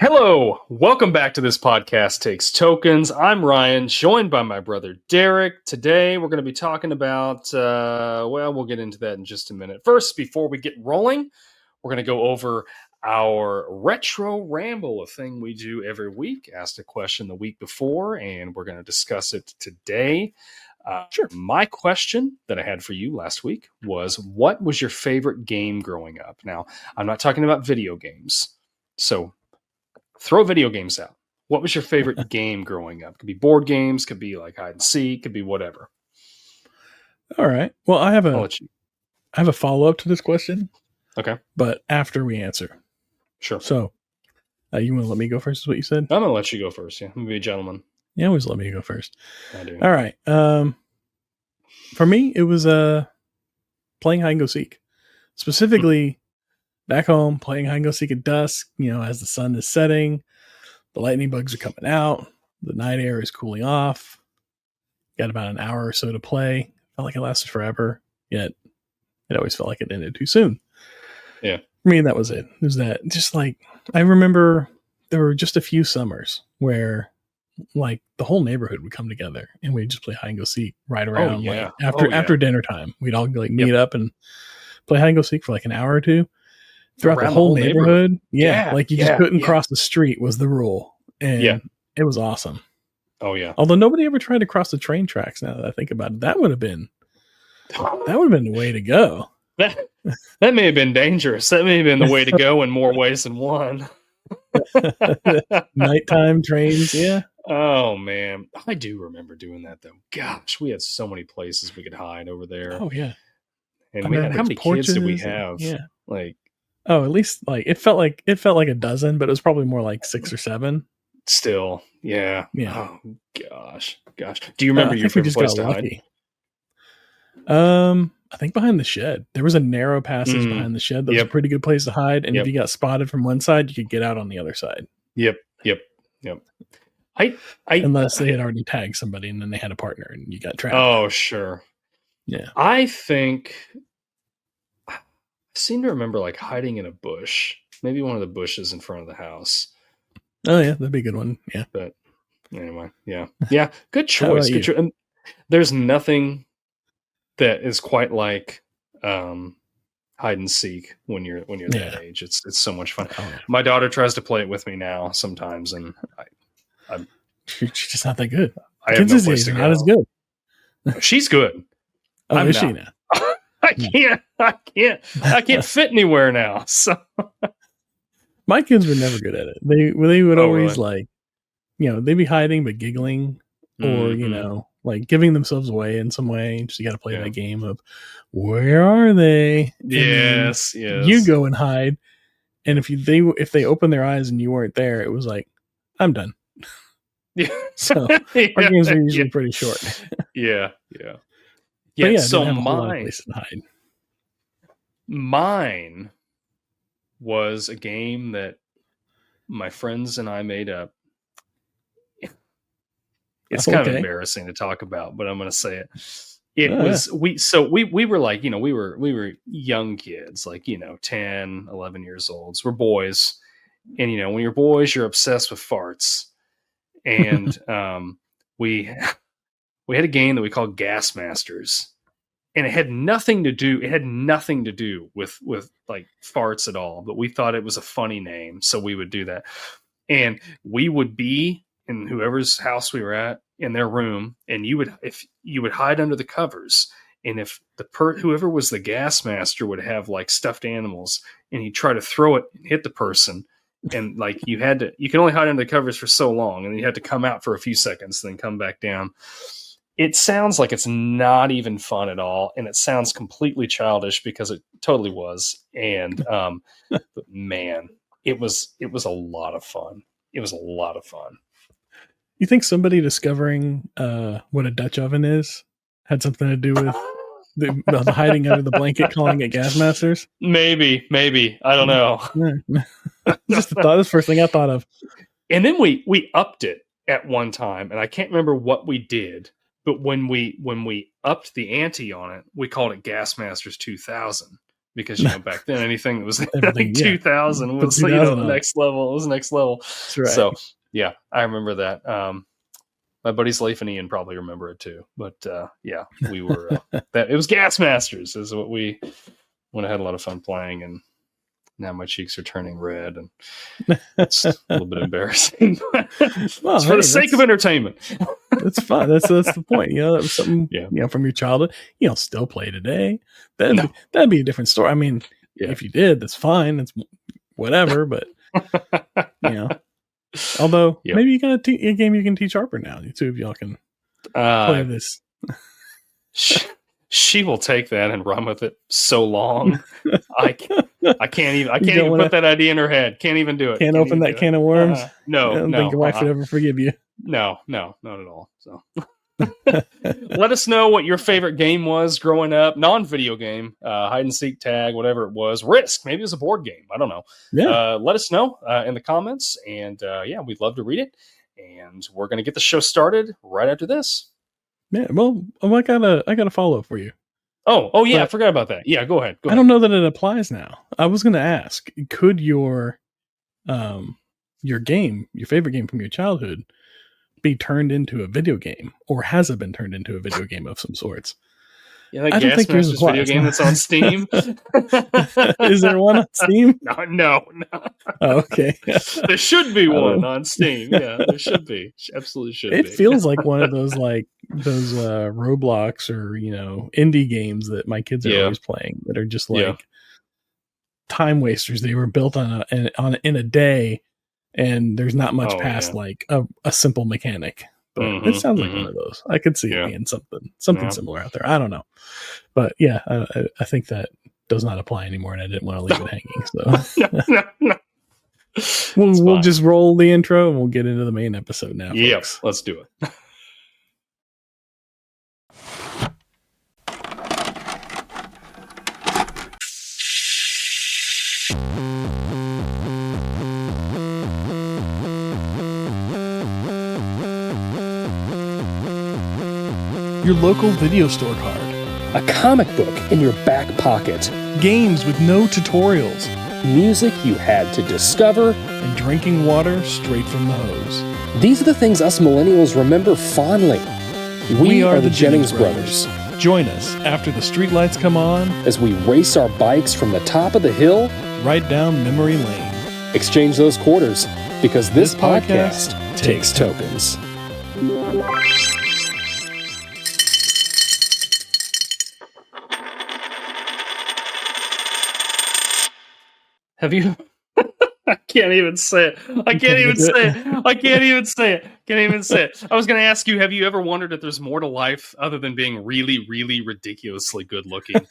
Hello, welcome back to this podcast Takes Tokens. I'm Ryan, joined by my brother Derek. Today we're going to be talking about, we'll get into that in just a minute. First, before we get rolling, we're going to go over our retro ramble, a thing we do every week. Asked a question the week before, and we're going to discuss it today. Sure. My question that I had for you last week was, what was your favorite game growing up? Now, I'm not talking about video games, so throw video games out. What was your favorite game growing up? Could be board games, could be like hide and seek, could be whatever. All right. Well, I have a follow-up to this question. Okay. But after we answer. Sure. So, you want to let me go first is what you said? I'm going to let you go first. Yeah. I'm going to be a gentleman. You always let me go first. I do. All right. For me, it was playing hide and go seek. Specifically, back home, playing hide and go seek at dusk, as the sun is setting, the lightning bugs are coming out, the night air is cooling off. Got about an hour or so to play. Felt like it lasted forever, yet it always felt like it ended too soon. Yeah. For me, that was it. It was that, just like, I remember there were just a few summers where like the whole neighborhood would come together and we'd just play hide and go seek right around after dinner time. We'd all like meet up and play hide and go seek for like an hour or two throughout the whole neighborhood. Yeah. Like you just couldn't cross the street was the rule. And it was awesome. Oh yeah. Although nobody ever tried to cross the train tracks now that I think about it. That would have been the way to go. That may have been dangerous. That may have been the way to go in more ways than one. Nighttime trains, yeah. Oh man, I do remember doing that though. Gosh, we had so many places we could hide over there. Oh yeah, and we had, how many kids did we have? At least like it felt like a dozen, but it was probably more like 6 or 7. Still, yeah. Oh gosh. Do you remember your favorite place to hide? I think behind the shed. There was a narrow passage behind the shed. That was a pretty good place to hide. And if you got spotted from one side, you could get out on the other side. Yep. Unless they had already tagged somebody and then they had a partner and you got trapped. Oh, sure. Yeah. I seem to remember like hiding in a bush, maybe one of the bushes in front of the house. Oh yeah, that'd be a good one. Yeah. But anyway, yeah. Good choice. Good choice. And there's nothing that is quite like hide and seek when you're that age. It's so much fun. Oh, yeah. My daughter tries to play it with me now sometimes, and she's just not that good. I have no place to go. Not as good. She's good. Oh, is she now? I can't fit anywhere now. So my kids were never good at it. They would always really? They'd be hiding but giggling, or like giving themselves away in some way. Just you got to play that game of where are they? Yes. You go and hide, and if they open their eyes and you weren't there, it was like, I'm done. Yeah. So our games are usually pretty short. Yeah. So mine was a game that my friends and I made up. It's kind of embarrassing to talk about, but I'm going to say it. We were like, we were young kids, like, 10, 11 years old. We're boys. And, when you're boys, you're obsessed with farts. And we had a game that we called Gas Masters. And it had nothing to do with like farts at all, but we thought it was a funny name. So we would do that. And we would be in whoever's house we were at in their room. And you would hide under the covers. And if whoever was the gas master would have like stuffed animals and he'd try to throw it and hit the person. And like you can only hide under the covers for so long. And you had to come out for a few seconds, then come back down. It sounds like it's not even fun at all, and it sounds completely childish because it totally was. And but man, it was a lot of fun. It was a lot of fun. You think somebody discovering what a Dutch oven is had something to do with the hiding under the blanket, calling it Gas Masters? Maybe. I don't know. Just the thought. This first thing I thought of. And then we upped it at one time, and I can't remember what we did. But when we upped the ante on it, we called it Gas Masters 2000 because back then anything that was Everything, 2000 was 2000 next level. It was next level. That's right. So yeah, I remember that. My buddies Leif and Ian probably remember it too. But yeah, we were it was Gas Masters is what we when I had a lot of fun playing, and now my cheeks are turning red, and it's a little bit embarrassing. Well, it's for the sake of entertainment. That's fun. That's the point. That was something from your childhood. Still play today. That'd be a different story. I mean, if you did, that's fine. That's whatever. But although maybe you got a game you can teach Harper now. You two of y'all can play this. She will take that and run with it so long. I can't even put that idea in her head. Can't even do it. Can't open that can of worms. No, I don't think your wife would ever forgive you. No, not at all. So, let us know what your favorite game was growing up. Non-video game, hide and seek, tag, whatever it was. Risk, maybe it was a board game. I don't know. Yeah. Let us know in the comments, and we'd love to read it. And we're going to get the show started right after this. Yeah, well, I got a follow-up for you. Oh yeah, I forgot about that. Yeah, go ahead. I don't know that it applies now. I was going to ask, could your game, your favorite game from your childhood, be turned into a video game, or has it been turned into a video game of some sorts? Yeah, I don't think there's a video game that's on Steam. Is there one on Steam? No. Oh, okay. There should be one on Steam. Yeah, there should be. Absolutely should be. It feels like one of those Roblox or indie games that my kids are always playing that are just time wasters. They were built in a day, and there's not much past a simple mechanic. But it sounds like one of those. I could see it being something similar out there. I don't know. But yeah, I think that does not apply anymore, and I didn't want to leave it hanging. So we'll just roll the intro and we'll get into the main episode now. Yes, let's do it. Your local video store card. A comic book in your back pocket. Games with no tutorials. Music you had to discover. And drinking water straight from the hose. These are the things us millennials remember fondly. We are the Jennings brothers. Join us after the streetlights come on as we race our bikes from the top of the hill right down memory lane. Exchange those quarters, because this podcast takes tokens. Have you? I can't even say it. I can't even say it. I was going to ask you, have you ever wondered if there's more to life other than being really, really ridiculously good looking?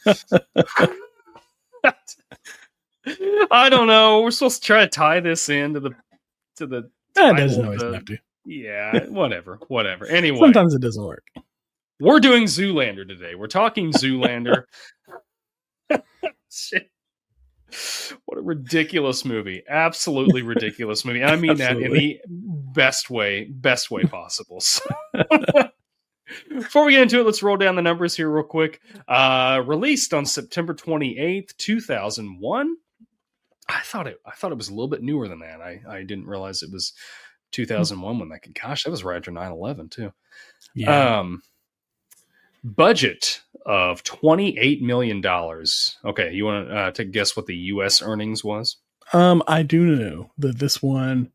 I don't know. We're supposed to try to tie this into the That doesn't always have to. Yeah, whatever. Anyway. Sometimes it doesn't work. We're doing Zoolander today. We're talking Zoolander. Shit. What a ridiculous movie. Absolutely ridiculous movie. And I mean that in the best way possible. So, before we get into it, let's roll down the numbers here real quick. Released on September 28th, 2001. I thought it was a little bit newer than that. I didn't realize it was 2001 when that gosh, that was right after 9/11 too. Yeah. Budget of $28 million. Okay, you want to take a guess what the U.S. earnings was? I do know that this one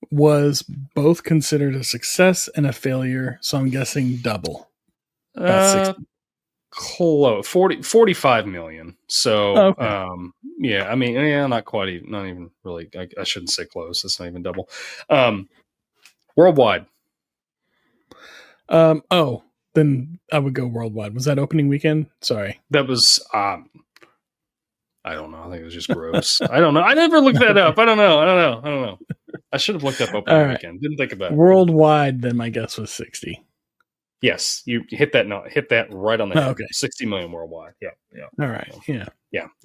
was both considered a success and a failure, so I'm guessing double. Close 45 million. So, okay. I mean, not even really. I shouldn't say close. It's not even double. Worldwide. Then I would go worldwide. Was that opening weekend? Sorry. That was, I don't know. I think it was just gross. I don't know. I never looked that up. I don't know. I should have looked up opening weekend. Didn't think about it. Worldwide, then my guess was 60. Yes. You hit that right on the head. Okay. 60 million worldwide. Yeah. All right. Yeah.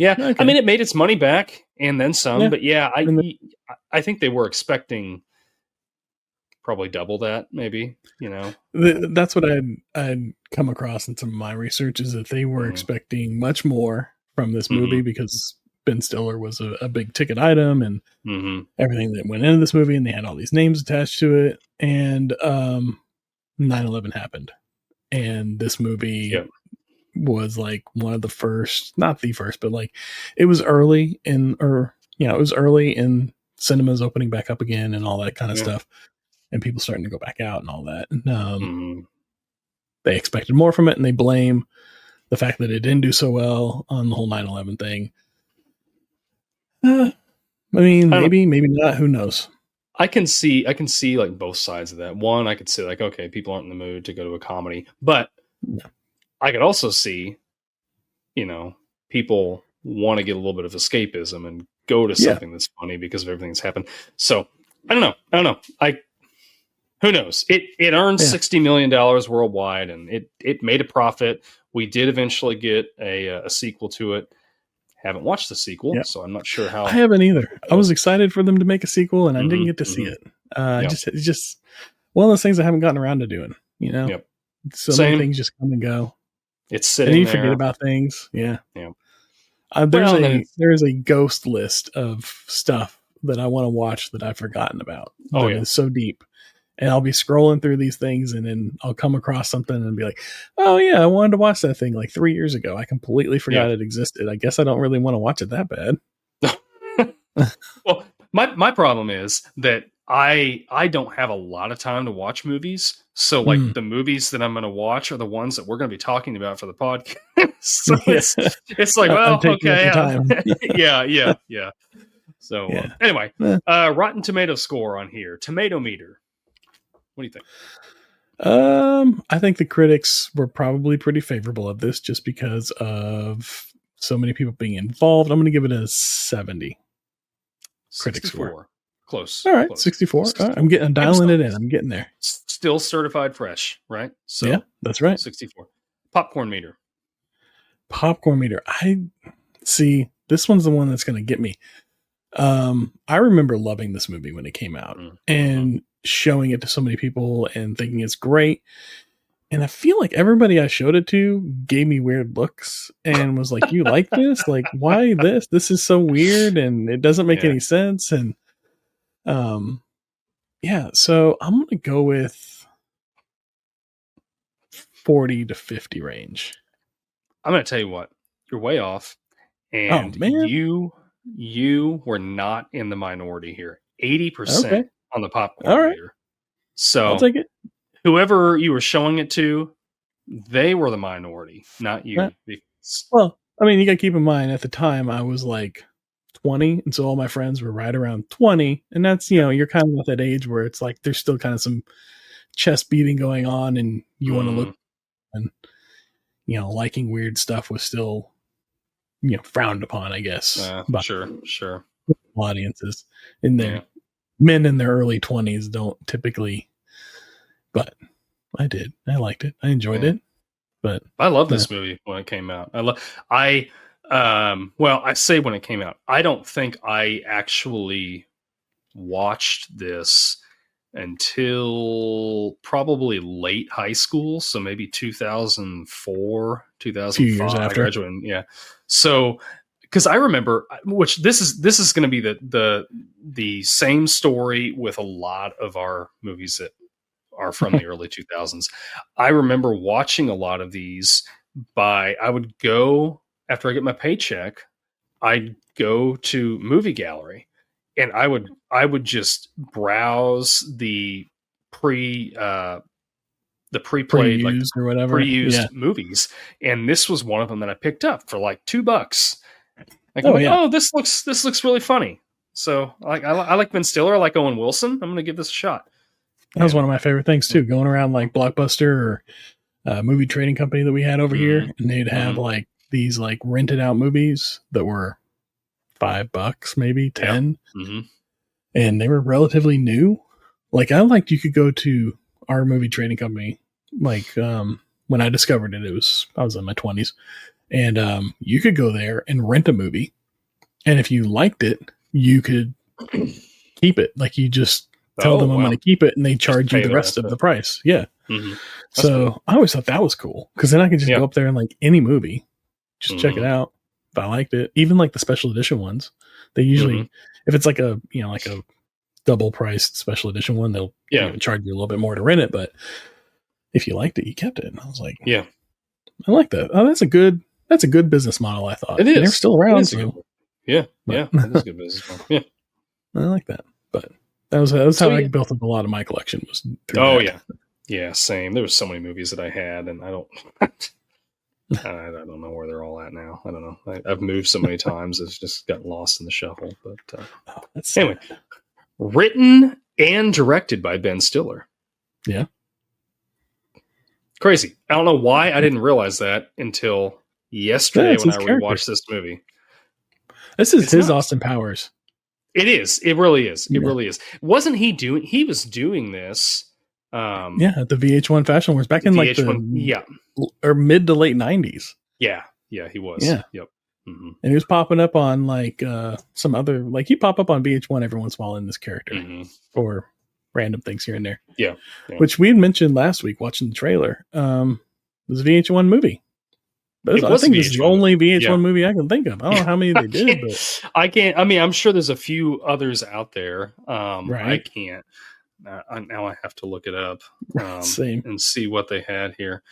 Okay. I mean, it made its money back and then some, but I think they were expecting probably double that, maybe, That's what I'd come across in some of my research, is that they were expecting much more from this movie because Ben Stiller was a big ticket item and everything that went into this movie, and they had all these names attached to it. And 9/11 happened, and this movie was like one of the first, not the first, but like it was early in, it was early in cinemas opening back up again and all that kind of stuff, and people starting to go back out and all that. And, they expected more from it, and they blame the fact that it didn't do so well on the whole 9/11 thing. I mean, maybe not. Who knows? I can see like both sides of that. One, I could say like, okay, people aren't in the mood to go to a comedy, but I could also see, people want to get a little bit of escapism and go to something that's funny because of everything that's happened. So I don't know. Who knows? It earned $60 million worldwide, and it made a profit. We did eventually get a sequel to it. Haven't watched the sequel, so I'm not sure how. I haven't either. I was excited for them to make a sequel, and I didn't get to see it. It's just one of those things I haven't gotten around to doing. So many things just come and go. It's sitting and you there. Forget about things. There's a ghost list of stuff that I want to watch that I've forgotten about. It's so deep. And I'll be scrolling through these things, and then I'll come across something and be like, oh yeah, I wanted to watch that thing like 3 years ago. I completely forgot it existed. I guess I don't really want to watch it that bad. Well, my problem is that I don't have a lot of time to watch movies. So like the movies that I'm going to watch are the ones that we're going to be talking about for the podcast. So it's like, well, okay. Yeah. So anyway, Rotten Tomato score on here, Tomato Meter. What do you think? I think the critics were probably pretty favorable of this just because of so many people being involved. I'm going to give it a 70. 64. Critic score. Close. All right, close. 64. I'm dialing it in. I'm getting there. Still certified fresh, right? So yeah, that's right. 64. Popcorn meter. I see. This one's the one that's going to get me. I remember loving this movie when it came out and showing it to so many people and thinking it's great. And I feel like everybody I showed it to gave me weird looks and was like, you like this? Like, why this? This is so weird and it doesn't make any sense. And so I'm going to go with 40 to 50 range. I'm going to tell you what, you're way off. And you were not in the minority here. 80% on the popcorn meter. So I'll take it. Whoever you were showing it to, they were the minority, not you. Right. Well, I mean, you got to keep in mind at the time I was like 20, and so all my friends were right around 20, and that's, you're kind of at that age where it's like there's still kind of some chest beating going on, and you want to look, and liking weird stuff was still frowned upon, I guess. By sure. Audiences in their men in their early 20s don't typically, but I did. I liked it. I enjoyed it. But I love this movie when it came out. I say when it came out. I don't think I actually watched this until probably late high school, so maybe 2004, 2005. I graduated. Yeah. So, because I remember, which this is going to be the same story with a lot of our movies that are from the early 2000s. I remember watching a lot of these. I would go after I get my paycheck. I'd go to Movie Gallery, and I would just browse the pre-played, like or whatever, pre-used movies, and this was one of them that I picked up for like $2. Like, this looks really funny. So I like Ben Stiller, I like Owen Wilson. I'm going to give this a shot. That was one of my favorite things too. Going around like Blockbuster or movie trading company that we had over here, and they'd have like these like rented out movies that were $5, maybe 10, and they were relatively new. Like I liked you could go to our movie trading company. Like when I discovered it, I was in my 20s, and you could go there and rent a movie, and if you liked it, you could keep it. Like you just tell them I'm going to keep it, and they charge you the rest of the price. Yeah. So cool. I always thought that was cool because then I could just go up there and like any movie, just check it out. but I liked it. Even like the special edition ones, they usually, if it's like a like a double priced special edition one, they'll charge you a little bit more to rent it. But if you liked it, you kept it. And I was like, yeah, I like that. Oh, that's a good business model. I thought it is. And they're still around. So. Yeah, that is a good business model. Yeah, I like that. But that was how I built up a lot of my collection. Was through that. Yeah, same. There was so many movies that I had, and I don't know where they're all at now. I don't know. I've moved so many times; it's just gotten lost in the shuffle. But anyway, written and directed by Ben Stiller. Yeah, crazy. I don't know why I didn't realize that until yesterday when I rewatched this movie. This is his Austin Powers. It is. It really is. It really is. Wasn't he doing? He was doing this. At the VH1 Fashion Wars back in like or mid to late 90s. Yeah, he was. Yeah, yep. Mm-hmm. And he was popping up on like some other he pop up on VH1 every once in a while in this character for random things here and there. Yeah. Which we had mentioned last week watching the trailer. It was a VH1 movie. I think this is the only VH1 movie I can think of. I don't know how many they did, but I can't. I mean, I'm sure there's a few others out there. Right. I can't. Now I have to look it up and see what they had here.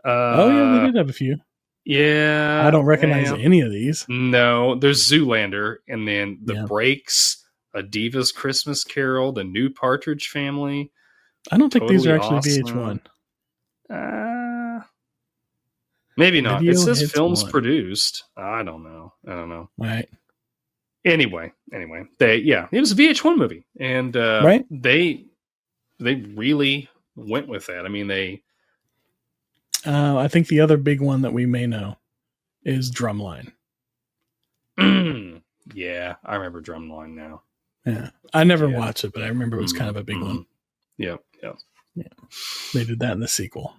They did have a few. Yeah. I don't recognize any of these. No, there's Zoolander, and then The Breaks, A Diva's Christmas Carol, The New Partridge Family. I don't think these are actually VH1. Maybe not. Video it says films produced. I don't know. Right. Anyway, it was a VH1 movie, and they really went with that. I mean, I think the other big one that we may know is Drumline. Yeah, I remember Drumline now. Yeah, I never watched it, but I remember it was kind of a big one. Yeah. They did that in the sequel.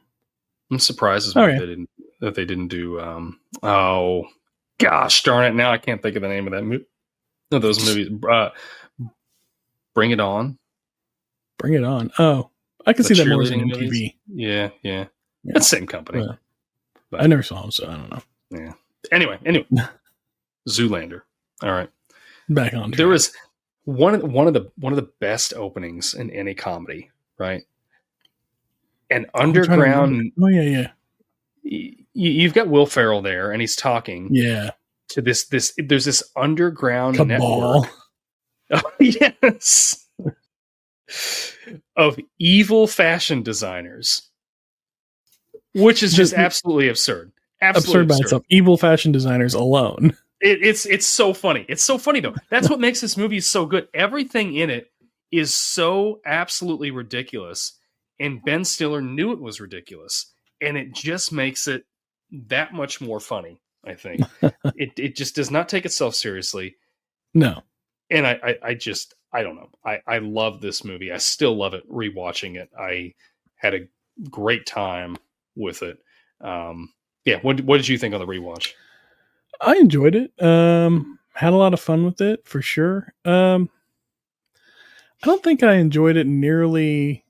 I'm surprised that they didn't do. Oh gosh, darn it! Now I can't think of the name of that movie. No, those movies. Bring It On. Bring It On. Oh, I can see that more as an MTV. Movies? Yeah. That's the same company. But I never saw them, so I don't know. Yeah. Anyway, Zoolander. All right. Back on track. There was one of the best openings in any comedy, right? An underground. Oh yeah. You've got Will Ferrell there, and he's talking. Yeah. To this. There's this underground cabal. Network. Oh, yes. Of evil fashion designers, which is just absolutely absurd. Absolutely absurd by itself. Evil fashion designers alone. It's so funny. It's so funny though. That's what makes this movie so good. Everything in it is so absolutely ridiculous, and Ben Stiller knew it was ridiculous, and it just makes it that much more funny. I think it just does not take itself seriously. No, and I don't know. I love this movie. I still love it. Rewatching it, I had a great time with it. What did you think on the rewatch? I enjoyed it. Had a lot of fun with it for sure. I don't think I enjoyed it nearly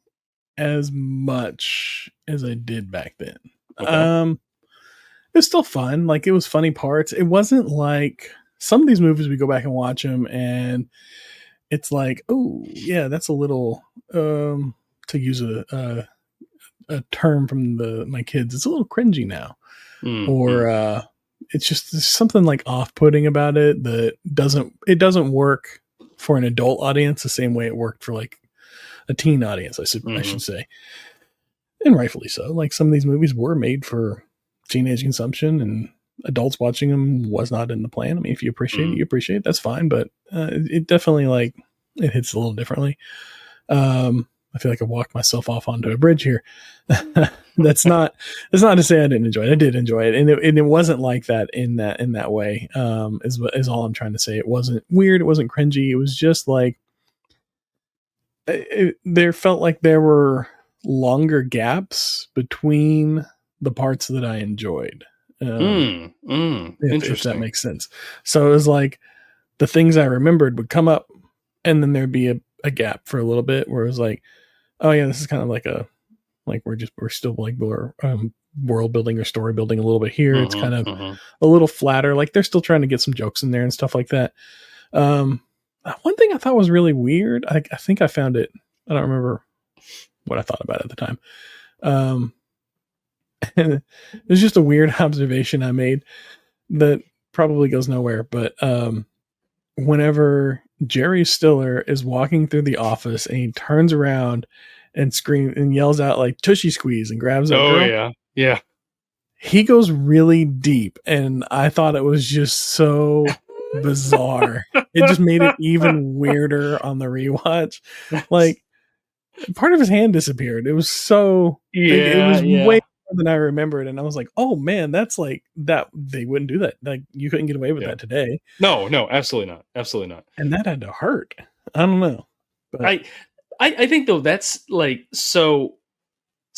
as much as I did back then. Okay. It was still fun. Like, it was funny parts. It wasn't like some of these movies we go back and watch them and it's like, oh yeah, that's a little, to use a term from my kids, it's a little cringy now. Mm-hmm. Or, it's just there's something like off-putting about it that doesn't work for an adult audience the same way it worked for like a teen audience, I should say. And rightfully so. Like, some of these movies were made for teenage consumption, and adults watching them was not in the plan. I mean, if you appreciate it, you appreciate it. That's fine. But it definitely, like, it hits a little differently. I feel like I walked myself off onto a bridge here. That's not to say I didn't enjoy it. I did enjoy it. And it wasn't like that in that way. Is all I'm trying to say. It wasn't weird. It wasn't cringy. It was just like, there felt like there were longer gaps between the parts that I enjoyed. If that makes sense. So it was like the things I remembered would come up, and then there'd be a gap for a little bit where it was like, oh yeah, this is kind of like we're still like world building or story building a little bit here. It's kind of a little flatter. Like they're still trying to get some jokes in there and stuff like that. One thing I thought was really weird. I think I found it. I don't remember what I thought about it at the time. It was just a weird observation I made that probably goes nowhere. But whenever Jerry Stiller is walking through the office and he turns around and screams and yells out like "Tushy Squeeze" and grabs that girl. Yeah. He goes really deep, and I thought it was just so bizarre. It just made it even weirder on the rewatch. Like, part of his hand disappeared. It was so it was way more than I remembered, and I was like, "Oh man, that's like that." They wouldn't do that. Like, you couldn't get away with that today. No, absolutely not. And that had to hurt. I don't know. But I think though that's like, so.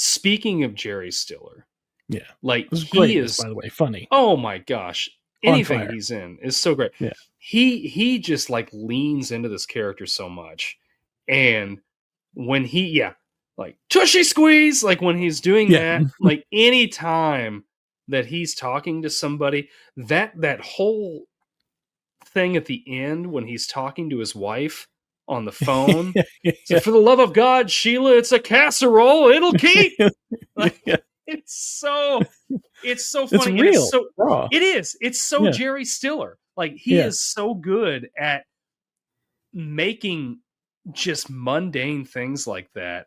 Speaking of Jerry Stiller. Yeah, like he is, by the way, funny. Oh my gosh, anything he's in is so great. Yeah, he just like leans into this character so much, and when he like Tushy Squeeze, like when he's doing that, like any time that he's talking to somebody, that whole thing at the end when he's talking to his wife on the phone, so for the love of God, Sheila, it's a casserole, it'll keep. Like, It's so funny. It's real. It's so raw. It is. It's so Jerry Stiller. Like he is so good at making just mundane things like that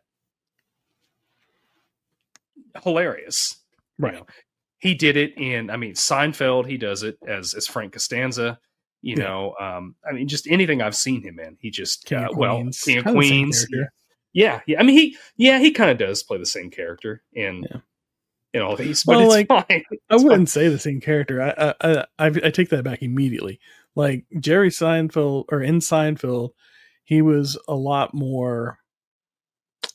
hilarious. Right. You know, he did it in, Seinfeld. He does it as Frank Costanza. You know, just anything I've seen him in, he just King of Queens. Yeah. He kind of does play the same character in all these, but it's fine. I wouldn't say the same character. I take that back immediately. Like Jerry Seinfeld, or in Seinfeld, he was a lot more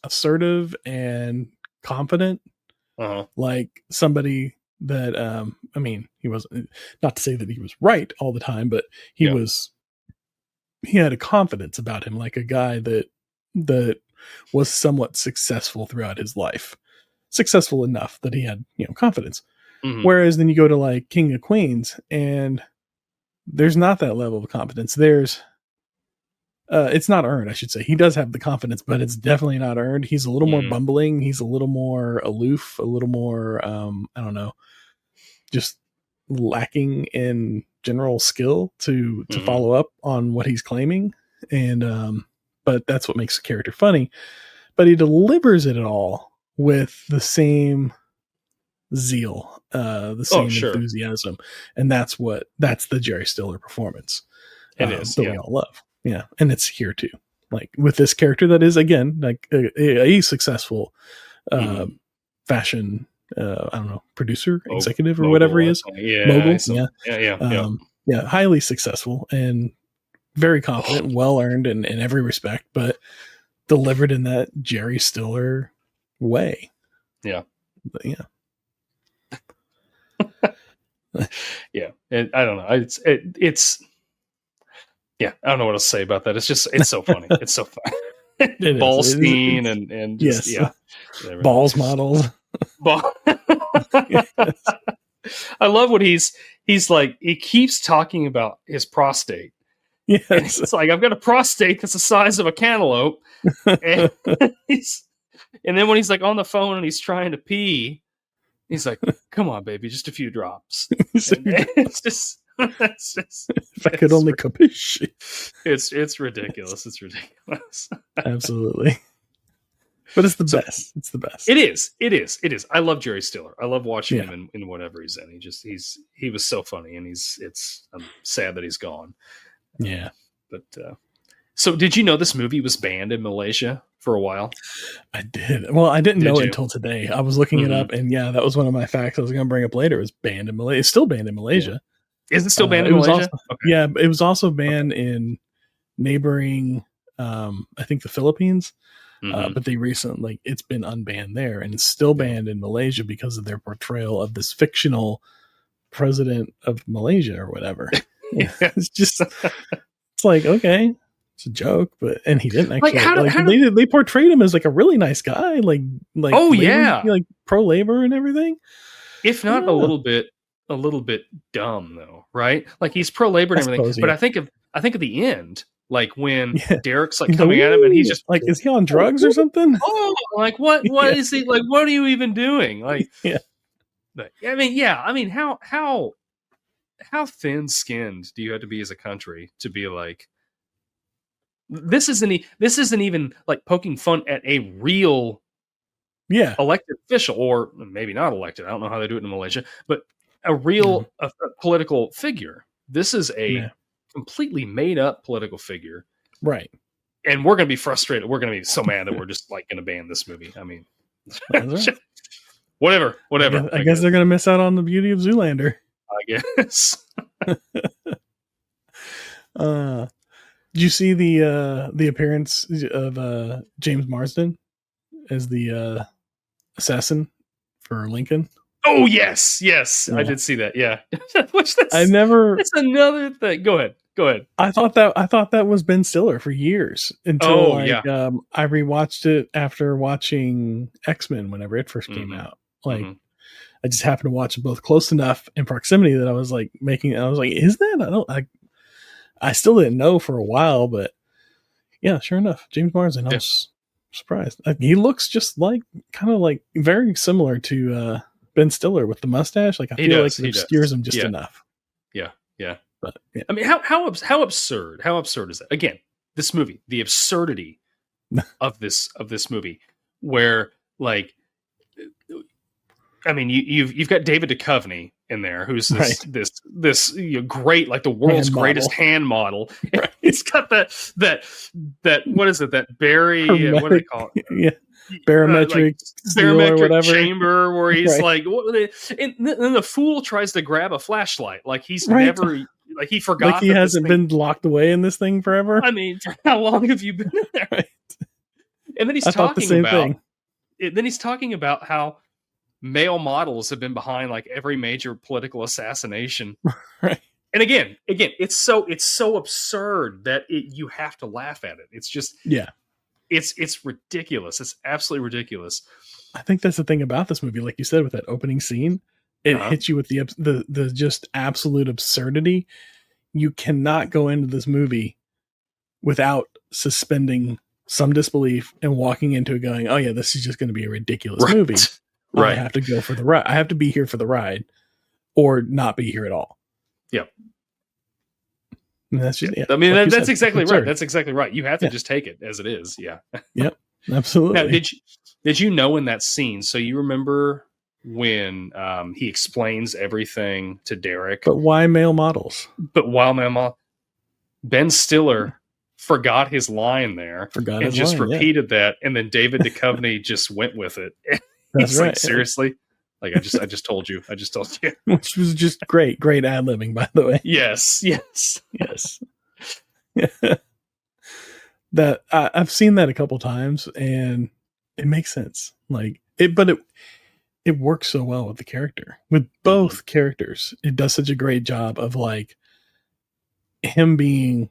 assertive and confident. Like somebody that, he wasn't, not to say that he was right all the time, but he had a confidence about him, like a guy that was somewhat successful throughout his life. Successful enough that he had, confidence. Whereas then you go to like King of Queens and there's not that level of confidence. There's, it's not earned, I should say. He does have the confidence, but it's definitely not earned. He's a little more bumbling. He's a little more aloof, a little more, I don't know, just lacking in general skill to follow up on what he's claiming. And, but that's what makes the character funny, but he delivers it all with the same zeal, the same enthusiasm. And that's the Jerry Stiller performance. It is, that we all love. Yeah. And it's here too. Like with this character that is, again, like a successful fashion, I don't know, producer, executive, or whatever he is. Mogul. Highly successful and very confident, well earned in every respect, but delivered in that Jerry Stiller way. Yeah. But yeah. I don't know. It's I don't know what to say about that. It's so funny. It's so fun. Ballstein and just, balls models. I love what he's like. He keeps talking about his prostate. Yes. And it's like, I've got a prostate that's the size of a cantaloupe. And then when he's like on the phone and he's trying to pee, he's like, "Come on, baby, just a few drops." It's just if I could only capiche. It's ridiculous. It's ridiculous. Absolutely. But it's the best. It's the best. It is. I love Jerry Stiller. I love watching him in whatever he's in. He was so funny, and I'm sad that he's gone. Yeah. But so did you know this movie was banned in Malaysia for a while? I did. Well, I didn't know it until today. I was looking it up, and that was one of my facts I was going to bring up later. It was banned in Malaysia. It's still banned in Malaysia. Yeah. Is it still banned in Malaysia? Yeah, it was also banned in neighboring, I think, the Philippines. But they recently, it's been unbanned there, and it's still banned in Malaysia because of their portrayal of this fictional president of Malaysia or whatever. It's just, it's like, okay, it's a joke, and he didn't actually. They portrayed him as like a really nice guy, like labor, like pro labor and everything. if not a little bit dumb though, right? Like he's pro labor and everything, but I think at the end, like when Derek's like coming at him and he's just like, is he on drugs or something? Oh, like what is he like? What are you even doing? Like, I mean, how thin skinned do you have to be as a country to be like, this isn't even like poking fun at a real elected official, or maybe not elected. I don't know how they do it in Malaysia, but a real a political figure. This is a completely made up political figure. Right. And we're going to be frustrated. We're going to be so mad that we're just like going to ban this movie. I mean, whatever. I guess they're going to miss out on the beauty of Zoolander. I guess. Did you see the appearance of James Marsden as the assassin for Lincoln? Oh yes, I did see that. Yeah, It's another thing. Go ahead. I thought that was Ben Stiller for years until I rewatched it after watching X-Men whenever it first came out. Like I just happened to watch them both close enough in proximity that I was like is that? I still didn't know for a while, but yeah, sure enough, James Marsden. I was surprised. He looks just like kind of like very similar to Ben Stiller with the mustache. Like I feel like it obscures him just enough. Yeah. But I mean, how absurd is that? Again, this movie, the absurdity of this movie, where like, I mean, you've got David Duchovny in there, who's this great, like the world's greatest hand model. Right. He's got that what is it? That Barry, what do they call it? Yeah. Barometric chamber where he's like, and then the fool tries to grab a flashlight. Like he's never, like he forgot. Like he hasn't been locked away in this thing forever. I mean, how long have you been in there? Right. And then he's talking about how male models have been behind like every major political assassination. Right. And again, it's so absurd that you have to laugh at it. It's just It's ridiculous. It's absolutely ridiculous. I think that's the thing about this movie. Like you said, with that opening scene, it hits you with the just absolute absurdity. You cannot go into this movie without suspending some disbelief and walking into it going, oh yeah, this is just going to be a ridiculous movie. Right. I have to go for the ride. I have to be here for the ride or not be here at all. Yep. And that's just, I mean, like that's exactly right. That's exactly right. You have to just take it as it is. Yeah. Yep. Absolutely. Now, did you know in that scene? So you remember when he explains everything to Derek? But why male models? Ben Stiller forgot his line there and just repeated that, and then David Duchovny just went with it. That's right. Like, seriously. Like I just told you. Which was just great ad-libbing, by the way. Yes. That I've seen that a couple times, and it makes sense. Like it works so well with the character, with both characters. It does such a great job of like him being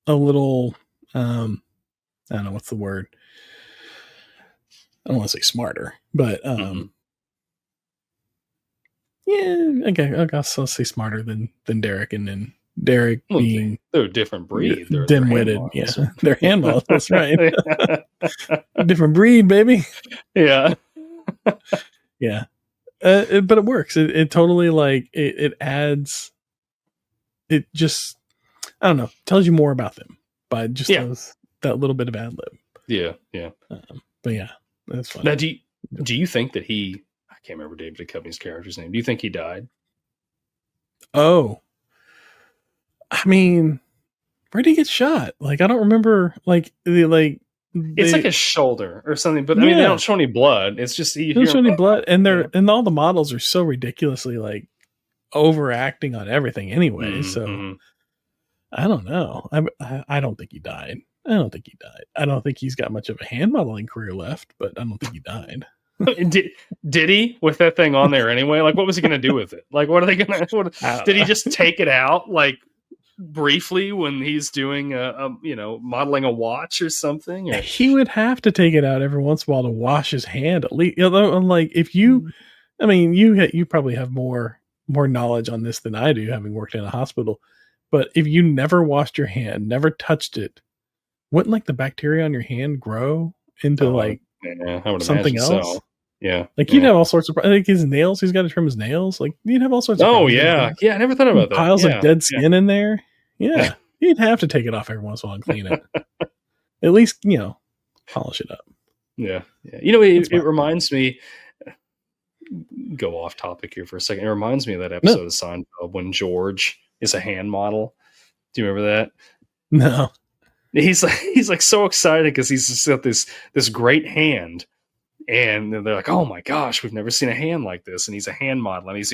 a little, I don't know what's the word. I don't want to say smarter, but yeah, okay. I'll say smarter than Derek, and then Derek being they're a different breed. They're dim-witted. They're hand models. That's right. Different breed, baby. Yeah. Yeah. But it works. It totally like it adds. It just, I don't know, tells you more about them by just that little bit of ad lib. Yeah. But yeah, that's fun. Now, do you think that he? I can't remember David Duchovny's character's name. Do you think he died? Oh, I mean, where did he get shot? Like, I don't remember. It's like a shoulder or something. But I mean, they don't show any blood. It's just they don't show any blood, and and all the models are so ridiculously like overacting on everything anyway. So I don't know. I don't think he died. I don't think he's got much of a hand modeling career left, but I don't think he died. Did he with that thing on there anyway? Like, what was he going to do with it? Like, what are they going to? Did he just take it out like briefly when he's doing modeling a watch or something? Or? He would have to take it out every once in a while to wash his hand at least. Like if you I mean, you probably have more knowledge on this than I do, having worked in a hospital. But if you never washed your hand, never touched it, wouldn't like the bacteria on your hand grow into I would something else? So. Yeah. Like you'd have all sorts of, like his nails, he's got to trim his nails. Like you'd have all sorts of. Oh yeah. Yeah. I never thought about that. Piles of dead skin in there. Yeah. You'd have to take it off every once in a while and clean it. At least, polish it up. Yeah. Yeah. It reminds me, go off topic here for a second. It reminds me of that episode of Seinfeld when George is a hand model. Do you remember that? No. He's like so excited because he's just got this great hand, and they're like, "Oh my gosh, we've never seen a hand like this!" And he's a hand model, and he's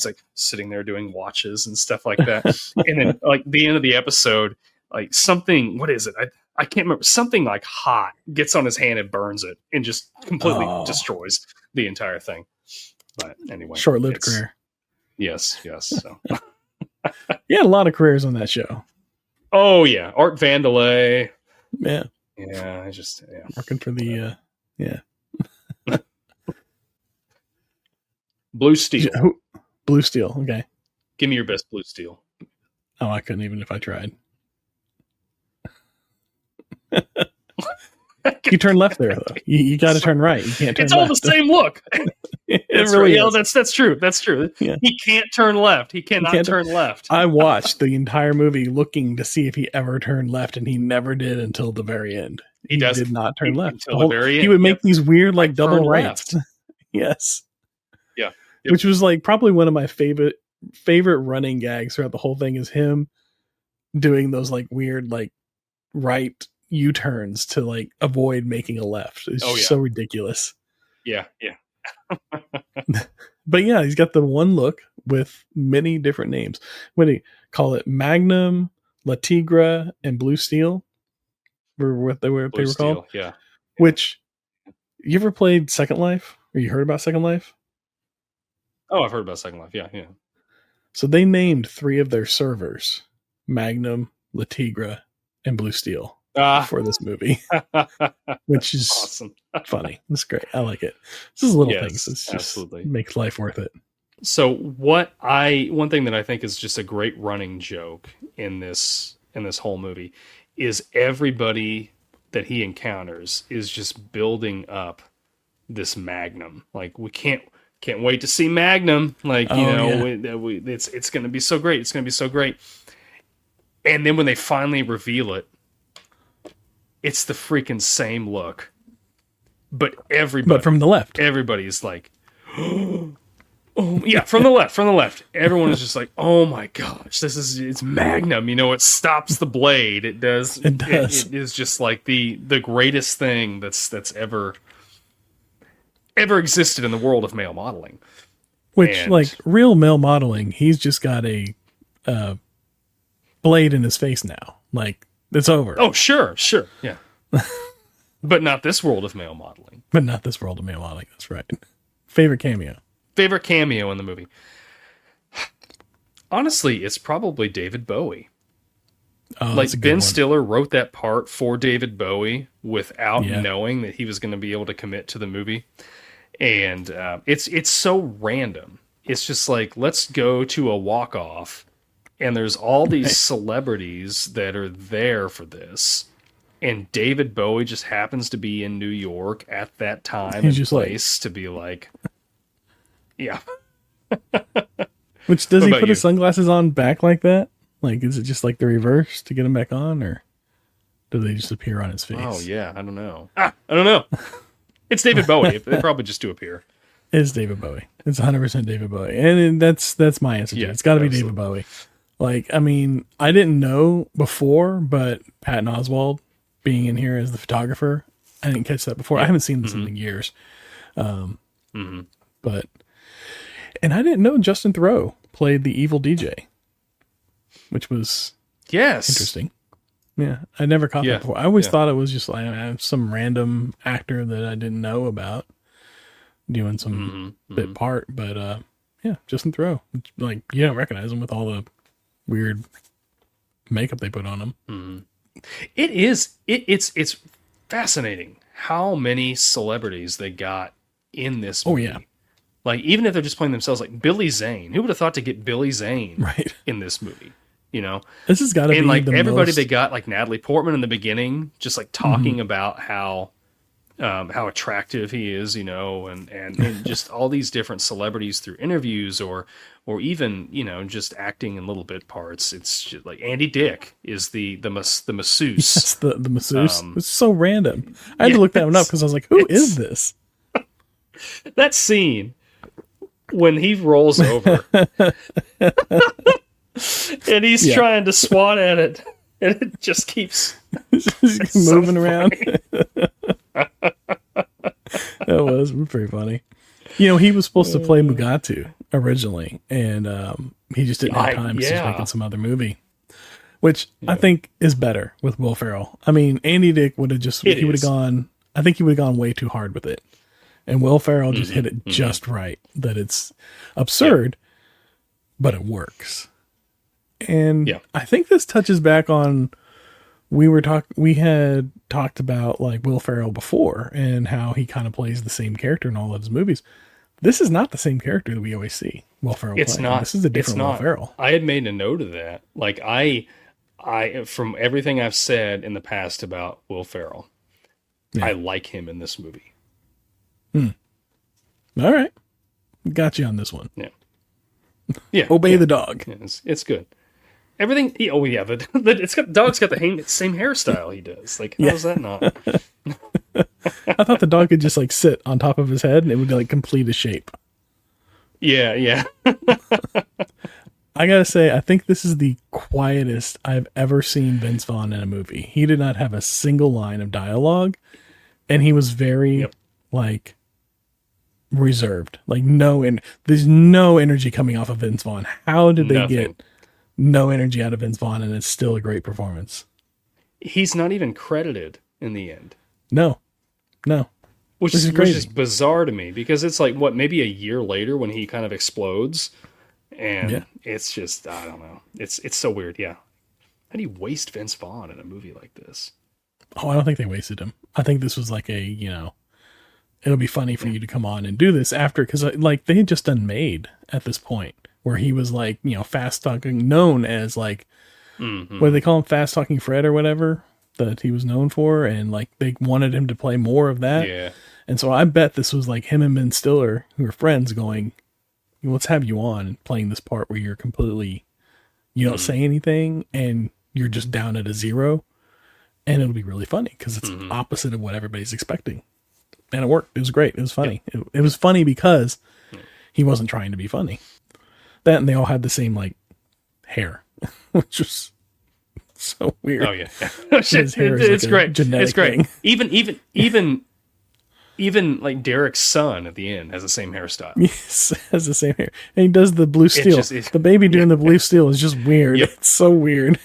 like sitting there doing watches and stuff like that. And then like the end of the episode, like something, what is it? I can't remember. Something like hot gets on his hand and burns it, and just completely destroys the entire thing. But anyway, short-lived career. Yes. So. He had a lot of careers on that show. Oh yeah, Art Vandelay. Yeah. Working for the Blue Steel. Blue Steel. Okay. Give me your best Blue Steel. Oh, I couldn't even if I tried. You turn left there though. You got to turn right. You can't turn. It's all left. The same look. It really is. That's true. That's true. Yeah. He can't turn left. He cannot turn left. I watched the entire movie looking to see if he ever turned left, and he never did until the very end. He did not turn left until the very end. He would make these weird like double rights. Yes. Yeah. Yep. Which was like probably one of my favorite running gags throughout the whole thing is him doing those like weird like right U-turns to like avoid making a left. It's so ridiculous. Yeah. But yeah, he's got the one look with many different names. What do you call it? Magnum, La Tigra, and Blue Steel were what they were called. Yeah. Which you ever played Second Life? Or you heard about Second Life? Oh, I've heard about Second Life. Yeah. So they named 3 of their servers Magnum, La Tigra, and Blue Steel for this movie, which is awesome. Funny. It's great. I like it. This is little things. It's just absolutely makes life worth it. So one thing that I think is just a great running joke in this whole movie is everybody that he encounters is just building up this Magnum. Like we can't wait to see Magnum. Like, it's going to be so great. It's going to be so great. And then when they finally reveal it, it's the freaking same look. But from the left. Everybody's like, oh yeah, from the left. Everyone is just like, oh my gosh, it's Magnum. It stops the blade. It does. It is just like the greatest thing that's ever existed in the world of male modeling. Which, like real male modeling, he's just got a blade in his face now. Like it's over. Oh sure, yeah. But not this world of male modeling. That's right. Favorite cameo in the movie. Honestly, it's probably David Bowie. Oh, like Ben Stiller wrote that part for David Bowie without knowing that he was going to be able to commit to the movie. And it's so random. It's just like, let's go to a walk-off, and there's all these celebrities that are there for this. And David Bowie just happens to be in New York at that time and place to be like, yeah. Which, does he put his sunglasses on back like that? Like, is it just like the reverse to get him back on, or do they just appear on his face? Oh, yeah. I don't know. I don't know. It's David Bowie. They probably just do appear. It's David Bowie. It's 100% David Bowie. And that's my answer to it. It's got to be David Bowie. Like, I mean, I didn't know before, but Patton Oswalt being in here as the photographer, I didn't catch that before. I haven't seen this in years. But, and I didn't know Justin Theroux played the evil DJ, which was interesting. Yeah, I never caught that before. I always thought it was just like some random actor that I didn't know about doing some bit part. But Justin Theroux, like you don't recognize him with all the weird makeup they put on him. It is. It's fascinating how many celebrities they got in this movie. Oh yeah, Like, even if they're just playing themselves, like Billy Zane. Who would have thought to get Billy Zane in this movie? You know? This has got to be like the everybody most... they got, like Natalie Portman in the beginning, just like talking about how attractive he is, you know, and just all these different celebrities through interviews or even, you know, just acting in little bit parts. It's just like Andy Dick is the masseuse. Yes, the masseuse. It's so random. I had to look that one up because I was like, who is this? That scene when he rolls over and he's trying to swat at it and it just keeps moving around. That was pretty funny. You know, he was supposed to play Mugatu originally, and he just didn't have time because he was making some other movie, which I think is better with Will Ferrell. I mean, Andy Dick would have just he would have gone. I think he would have gone way too hard with it, and Will Ferrell just hit it just right. That it's absurd, but it works. And I think this touches back on. We had talked about like Will Ferrell before and how he kind of plays the same character in all of his movies. This is not the same character that we always see Will Ferrell play. It's not. This is a different Will Ferrell. I had made a note of that. Like I from everything I've said in the past about Will Ferrell, I like him in this movie. All right. Got you on this one. Yeah. Obey the dog. Yeah, it's good. Everything. The dog's got the same hairstyle he does. Like, how's that not? I thought the dog could just like sit on top of his head and it would like complete his shape. Yeah. I gotta say, I think this is the quietest I've ever seen Vince Vaughn in a movie. He did not have a single line of dialogue, and he was very like reserved. Like there's no energy coming off of Vince Vaughn. How did they get no energy out of Vince Vaughn, and it's still a great performance? He's not even credited in the end. No. Which is bizarre to me, because it's like, maybe a year later when he kind of explodes, and it's just, I don't know. It's so weird, How do you waste Vince Vaughn in a movie like this? Oh, I don't think they wasted him. I think this was like it'll be funny for you to come on and do this after, because like they had just done Made at this point, where he was like, fast talking, known as like, what do they call him? Fast talking Fred or whatever that he was known for. And like, they wanted him to play more of that. Yeah. And so I bet this was like him and Ben Stiller, who are friends, going, let's have you on playing this part where you're completely, you don't say anything and you're just down at a zero. And it'll be really funny because it's opposite of what everybody's expecting. And it worked. It was great. It was funny. It was funny because he wasn't trying to be funny. That, and they all had the same like hair, which was so weird. Oh yeah, it's great. It's great. Even like Derek's son at the end has the same hairstyle. Yes, has the same hair, and he does the blue steel. The baby doing the blue steel is just weird. Yep. It's so weird.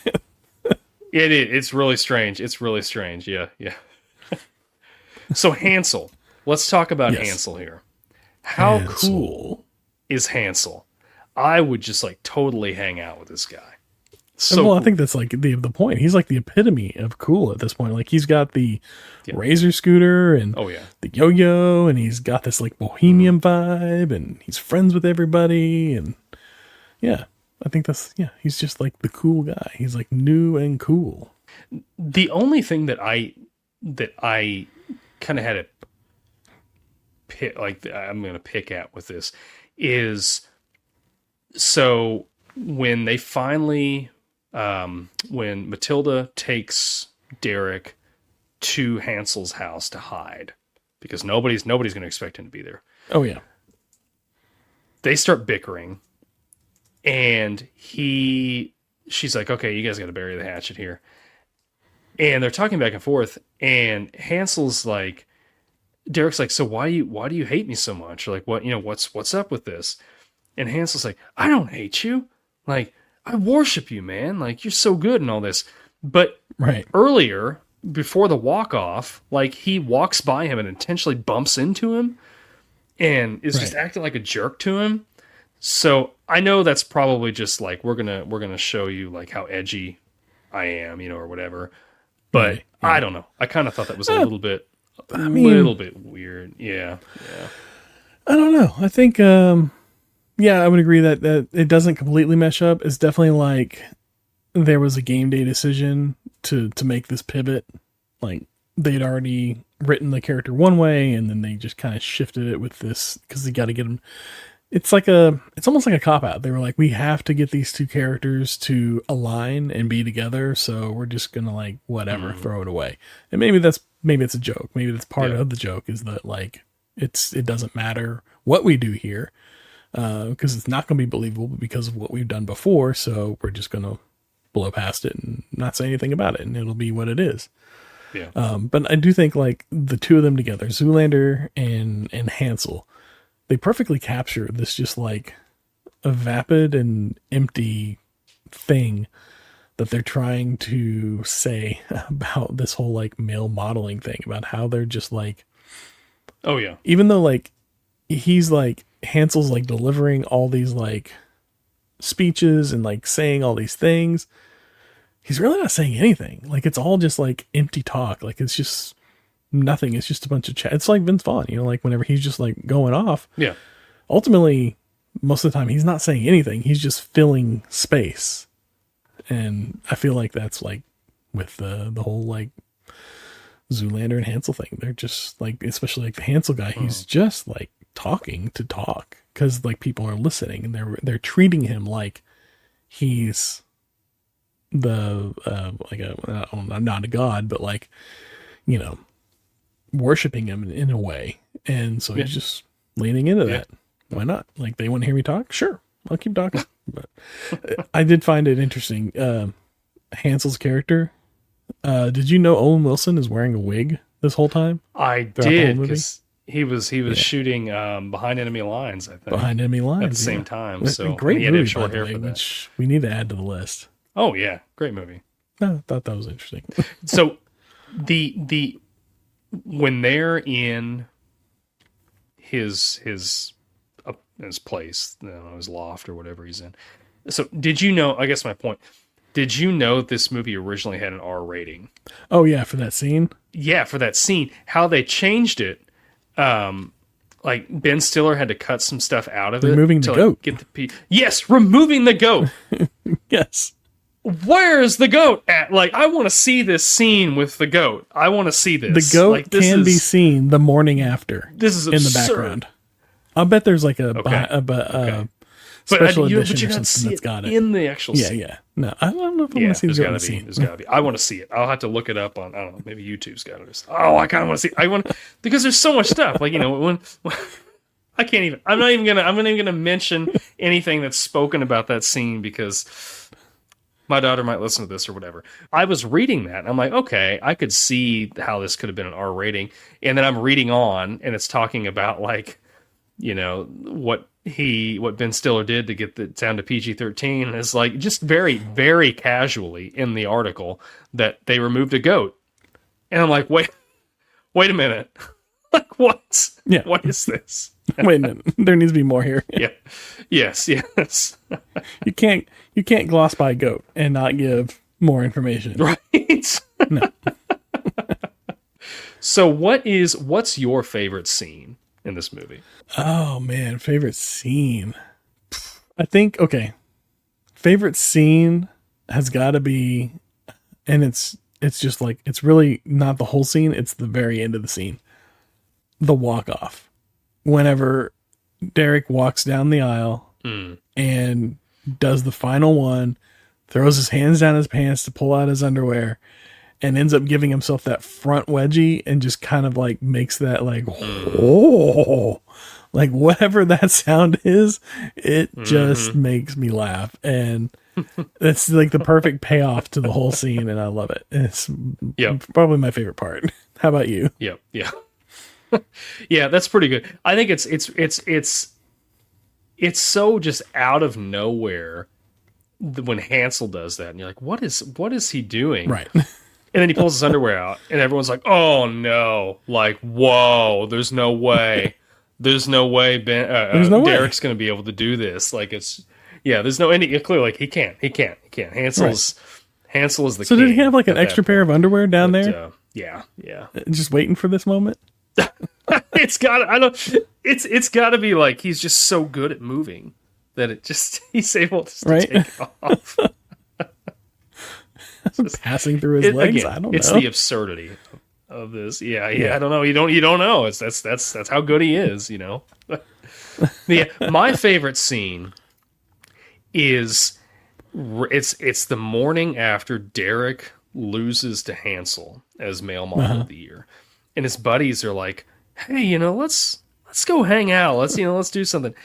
It is. It's really strange. Yeah. So Hansel. Let's talk about Hansel here. How cool is Hansel? I would just like totally hang out with this guy. So cool. I think that's like the point. He's like the epitome of cool at this point. Like he's got the razor scooter and the yo-yo, and he's got this like bohemian vibe, and he's friends with everybody. And I think he's just like the cool guy. He's like new and cool. The only thing that I kind of had a pick, like I'm going to pick at with this is, so when they finally, when Matilda takes Derek to Hansel's house to hide, because nobody's going to expect him to be there. Oh yeah. They start bickering, and she's like, okay, you guys got to bury the hatchet here. And they're talking back and forth, and Hansel's like, Derek's like, so why do you hate me so much? Or like, what's up with this? And Hansel's like, I don't hate you. Like, I worship you, man. Like, you're so good and all this. But earlier, before the walk-off, like, he walks by him and intentionally bumps into him and is just acting like a jerk to him. So I know that's probably just like, we're gonna show you like how edgy I am, or whatever. But I don't know. I kind of thought that was a little bit weird. Yeah. I don't know. I think, yeah, I would agree that it doesn't completely mesh up. It's definitely like there was a game day decision to make this pivot. Like they'd already written the character one way, and then they just kind of shifted it with this because they got to get them. It's almost like a cop out. They were like, we have to get these two characters to align and be together, so we're just gonna like whatever, throw it away. And maybe it's a joke. Maybe that's part of the joke is that like it doesn't matter what we do here because it's not gonna be believable because of what we've done before. So we're just gonna blow past it and not say anything about it, and it'll be what it is. Yeah. But I do think like the two of them together, Zoolander and Hansel, they perfectly capture this just like a vapid and empty thing that they're trying to say about this whole like male modeling thing, about how they're just like, oh yeah, even though like he's like Hansel's like delivering all these like speeches and like saying all these things, he's really not saying anything. Like it's all just like empty talk. Like it's just nothing. It's just a bunch of chat. It's like Vince Vaughn, you know, like whenever he's just like going off. Yeah. Ultimately, most of the time he's not saying anything. He's just filling space. And I feel like that's like with the whole like Zoolander and Hansel thing. They're just like, especially like the Hansel guy, he's just like talking to talk because like people are listening and they're treating him like he's the like not a god, but like, you know, worshiping him in a way. And so he's just leaning into that. Why not? Like they want to hear me talk? Sure, I'll keep talking. But I did find it interesting. Hansel's character. Did you know Owen Wilson is wearing a wig this whole time? I did, because he was shooting Behind Enemy Lines, I think. Behind Enemy Lines at the same time. So great he had movie, short by the hair way, for that. which we need to add to the list. Oh yeah, great movie. I thought that was interesting. So the when they're in his place, you know, his loft or whatever he's in. So did you know, I guess my point, did you know this movie originally had an R rating? Oh yeah, for that scene? Yeah, for that scene. How they changed it, like Ben Stiller had to cut some stuff out of removing it. Removing the goat. Get the yes, removing the goat. Yes. Where's the goat at? Like, I want to see this scene with the goat. I want to see this. The goat like, this can be seen the morning after. This is absurd. In the background. I'll bet there's like a special edition or something that's got it in the actual scene. Yeah. No, I don't know if I want to see the goat in the scene. There's gotta be. I want to see it. I'll have to look it up on, I don't know, maybe YouTube's got it. Oh, I kind of want to see. Because there's so much stuff. Like, you know, when I can't even. I'm not even gonna mention anything that's spoken about that scene because my daughter might listen to this or whatever. I was reading that and I'm like, okay, I could see how this could have been an R rating. And then I'm reading on and it's talking about like, you know, what Ben Stiller did to get it down to PG-13. And it's like just very, very casually in the article that they removed a goat. And I'm like, wait a minute. Like what? Yeah. What is this? Wait a minute. There needs to be more here. Yeah. Yes. You can't gloss by goat and not give more information. Right? No. So what's your favorite scene in this movie? Oh man, favorite scene. I think favorite scene has got to be, and it's just like, it's really not the whole scene, it's the very end of the scene. The walk off. Whenever Derek walks down the aisle and does the final one, throws his hands down his pants to pull out his underwear, and ends up giving himself that front wedgie and just kind of like makes that like, oh, like whatever that sound is, it just makes me laugh. And that's like the perfect payoff to the whole scene. And I love it. It's probably my favorite part. How about you? Yeah. Yeah, that's pretty good. I think it's so just out of nowhere when Hansel does that, and you're like, what is he doing? Right. And then he pulls his underwear out, and everyone's like, oh no, like, whoa, there's no way Derek's going to be able to do this. Like there's no any clearly like he can't. Hansel is the So king. did he have like an extra pair of underwear down there? Yeah. Just waiting for this moment? It's got to be like he's just so good at moving that he's able to take it off. Passing through his legs. Again, I don't know. It's the absurdity of this. Yeah. I don't know. You don't know. That's how good he is. My favorite scene is it's the morning after Derek loses to Hansel as male model of the year, and his buddies are like, "Hey, let's go hang out. Let's do something,"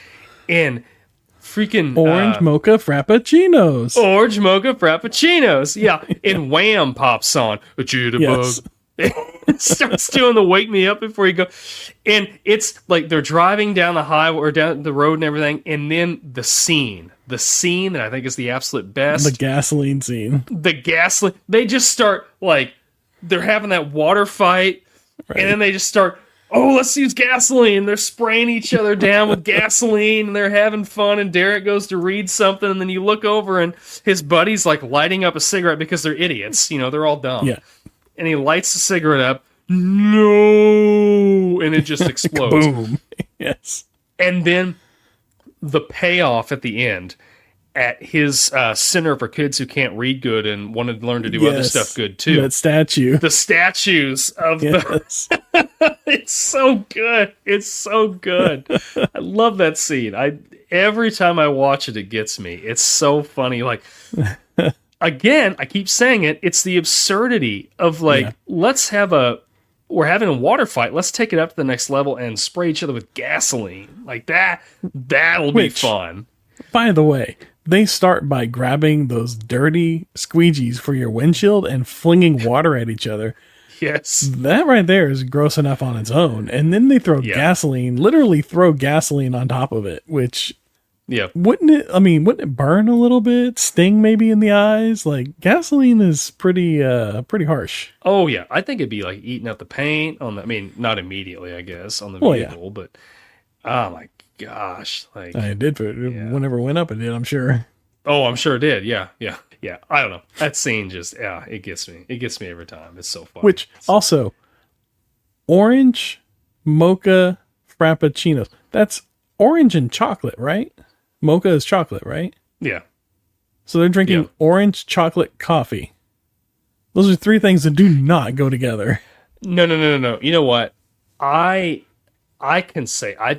and freaking orange mocha frappuccinos. Orange mocha frappuccinos. Yeah. And Wham pops on. A jitterbug. Yes. Starts doing the wake me up before you go. And it's like they're driving down the highway or down the road and everything. And then the scene that I think is the absolute best. The gasoline scene. They just start like, they're having that water fight. Right. And then they just start, let's use gasoline. They're spraying each other down with gasoline, and they're having fun, and Derek goes to read something, and then you look over, and his buddy's like lighting up a cigarette because they're idiots. They're all dumb. Yeah. And he lights the cigarette up. No! And it just explodes. Boom. Yes. And then the payoff at the end at his center for kids who can't read good and want to learn to do other stuff good too. That statue. The statues of it's so good. It's so good. I love that scene. Every time I watch it, it gets me. It's so funny. Like, again, I keep saying it. It's the absurdity of like, we're having a water fight. Let's take it up to the next level and spray each other with gasoline. Like that. That'll be fun. By the way, they start by grabbing those dirty squeegees for your windshield and flinging water at each other. Yes. That right there is gross enough on its own. And then they throw gasoline, literally throw gasoline on top of it, which wouldn't it burn a little bit? Sting maybe in the eyes? Like, gasoline is pretty harsh. Oh yeah. I think it'd be like eating up the paint not immediately, I guess, on the vehicle, but oh my gosh, like I did whenever it went up, it did, I'm sure. Oh, I'm sure it did. Yeah. I don't know. That scene just it gets me. It gets me every time. It's so fun. Which also, orange mocha frappuccinos. That's orange and chocolate, right? Mocha is chocolate, right? Yeah. So they're drinking orange chocolate coffee. Those are three things that do not go together. No. You know what? I can say I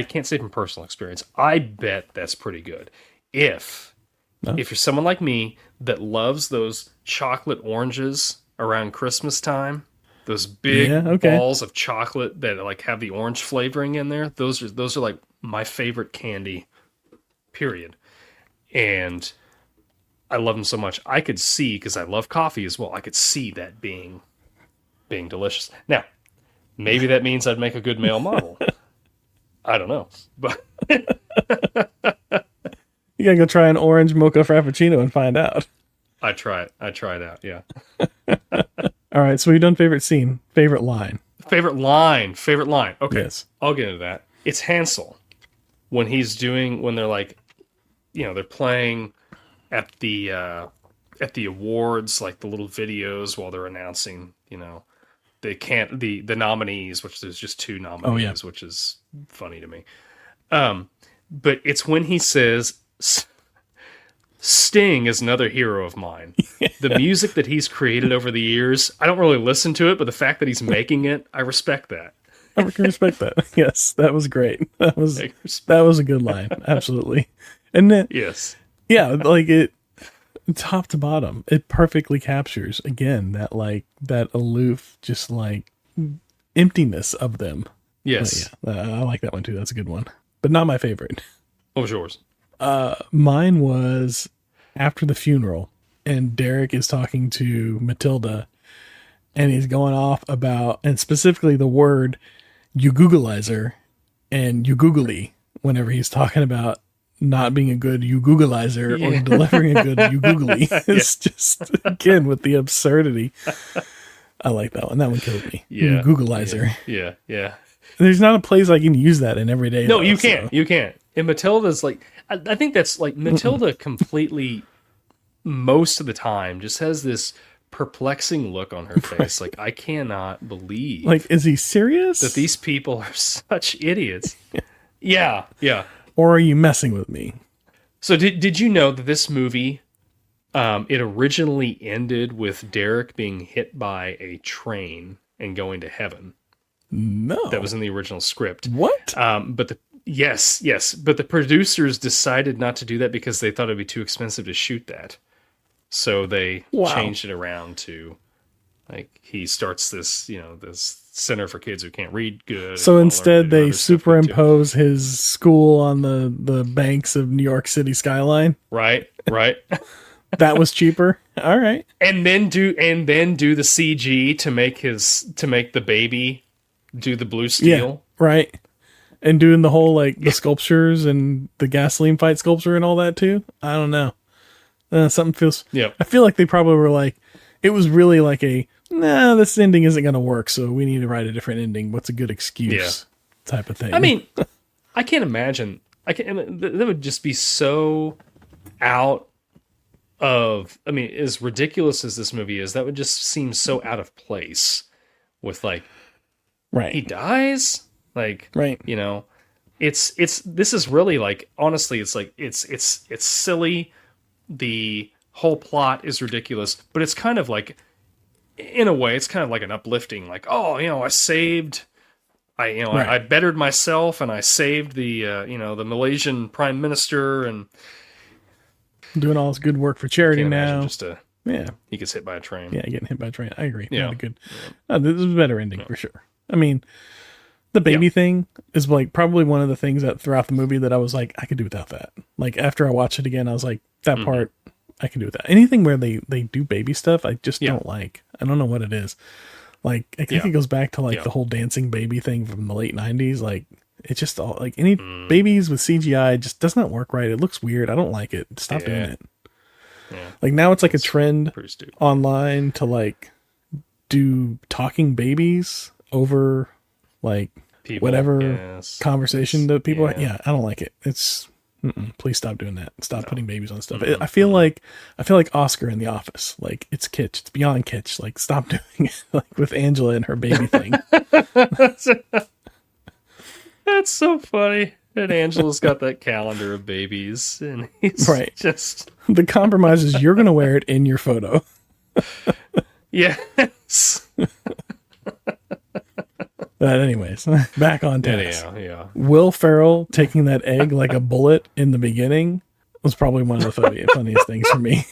can't say from personal experience. I bet that's pretty good. If you're someone like me that loves those chocolate oranges around Christmas time, those big balls of chocolate that like have the orange flavoring in there, those are like my favorite candy. Period. And I love them so much. I could see, because I love coffee as well, I could see that being delicious. Now, maybe that means I'd make a good male model. I don't know. But you gotta go try an orange mocha frappuccino and find out. I try it out, yeah. All right, so we've done favorite scene, favorite line. Favorite line. Okay, yes. I'll get into that. It's Hansel. When they're like, they're playing at the awards, like the little videos while they're announcing, the nominees, which there's just 2 nominees, which is funny to me. But it's when he says, Sting is another hero of mine. The music that he's created over the years, I don't really listen to it, but the fact that he's making it, I respect that. I can respect that. Yes, that was great. That was a good line. Absolutely. And then, like it, top to bottom, it perfectly captures again that aloof, just like emptiness of them. Yes. I like that one too. That's a good one, but not my favorite. What was yours? Mine was after the funeral, and Derek is talking to Matilda, and he's going off about, and specifically the word you Googleizer and you Googly, whenever he's talking about not being a good you Googleizer or delivering a good you Googly. It's just, again, with the absurdity. I like that one. That one killed me. You Googleizer. Yeah. There's not a place I can use that in every day. No, you can't. So. You can't. And Matilda's like, I think that's like Matilda completely, most of the time, just has this perplexing look on her face. Like, I cannot believe. Like, is he serious? That these people are such idiots. Yeah. Or are you messing with me? So did you know that this movie, it originally ended with Derek being hit by a train and going to heaven? No. That was in the original script. What? Yes. But the producers decided not to do that because they thought it'd be too expensive to shoot that. So they changed it around to, like, he starts this, this center for kids who can't read good. So instead they superimpose his school on the banks of New York City skyline. Right. That was cheaper. All right. And then do the CG to make the baby do the blue steel. Yeah, right. And doing the whole, like, the sculptures and the gasoline fight sculpture and all that too. I don't know. Something feels... Yeah. I feel like they probably were like... It was really like this ending isn't going to work, so we need to write a different ending. What's a good excuse? Type of thing. I mean, I can't imagine... that would just be so out of... I mean, as ridiculous as this movie is, that would just seem so out of place with, like... Right. He dies? Like... Right. This is really, like... Honestly, it's like... It's silly... The whole plot is ridiculous, but it's kind of like, in a way, it's kind of like an uplifting, like, oh, I saved, I bettered myself and I saved the, the Malaysian Prime Minister and doing all this good work for charity now. He gets hit by a train. Yeah, getting hit by a train. I agree. Yeah. Not a good. This is a better ending for sure. I mean, the baby thing is like probably one of the things that throughout the movie that I was like, I could do without that. Like after I watched it again, I was like, that part I can do without. Anything where they do baby stuff, I just don't like. I don't know what it is. Like I think it goes back to like the whole dancing baby thing from the late 90s. Like it's just all like any babies with CGI just does not work right. It looks weird. I don't like it. Stop doing it. Yeah. Like now it's like a trend online to like do talking babies over like whatever conversation that people I don't like it. It's please stop doing that. Stop putting babies on stuff. I feel like Oscar in The Office. Like it's kitsch. It's beyond kitsch. Like stop doing it. Like with Angela and her baby thing. That's so funny. And Angela's got that calendar of babies, and he's just the compromise is you're gonna wear it in your photo. Yes. But anyways, back on task. Yeah. Will Ferrell taking that egg like a bullet in the beginning was probably one of the funniest things for me.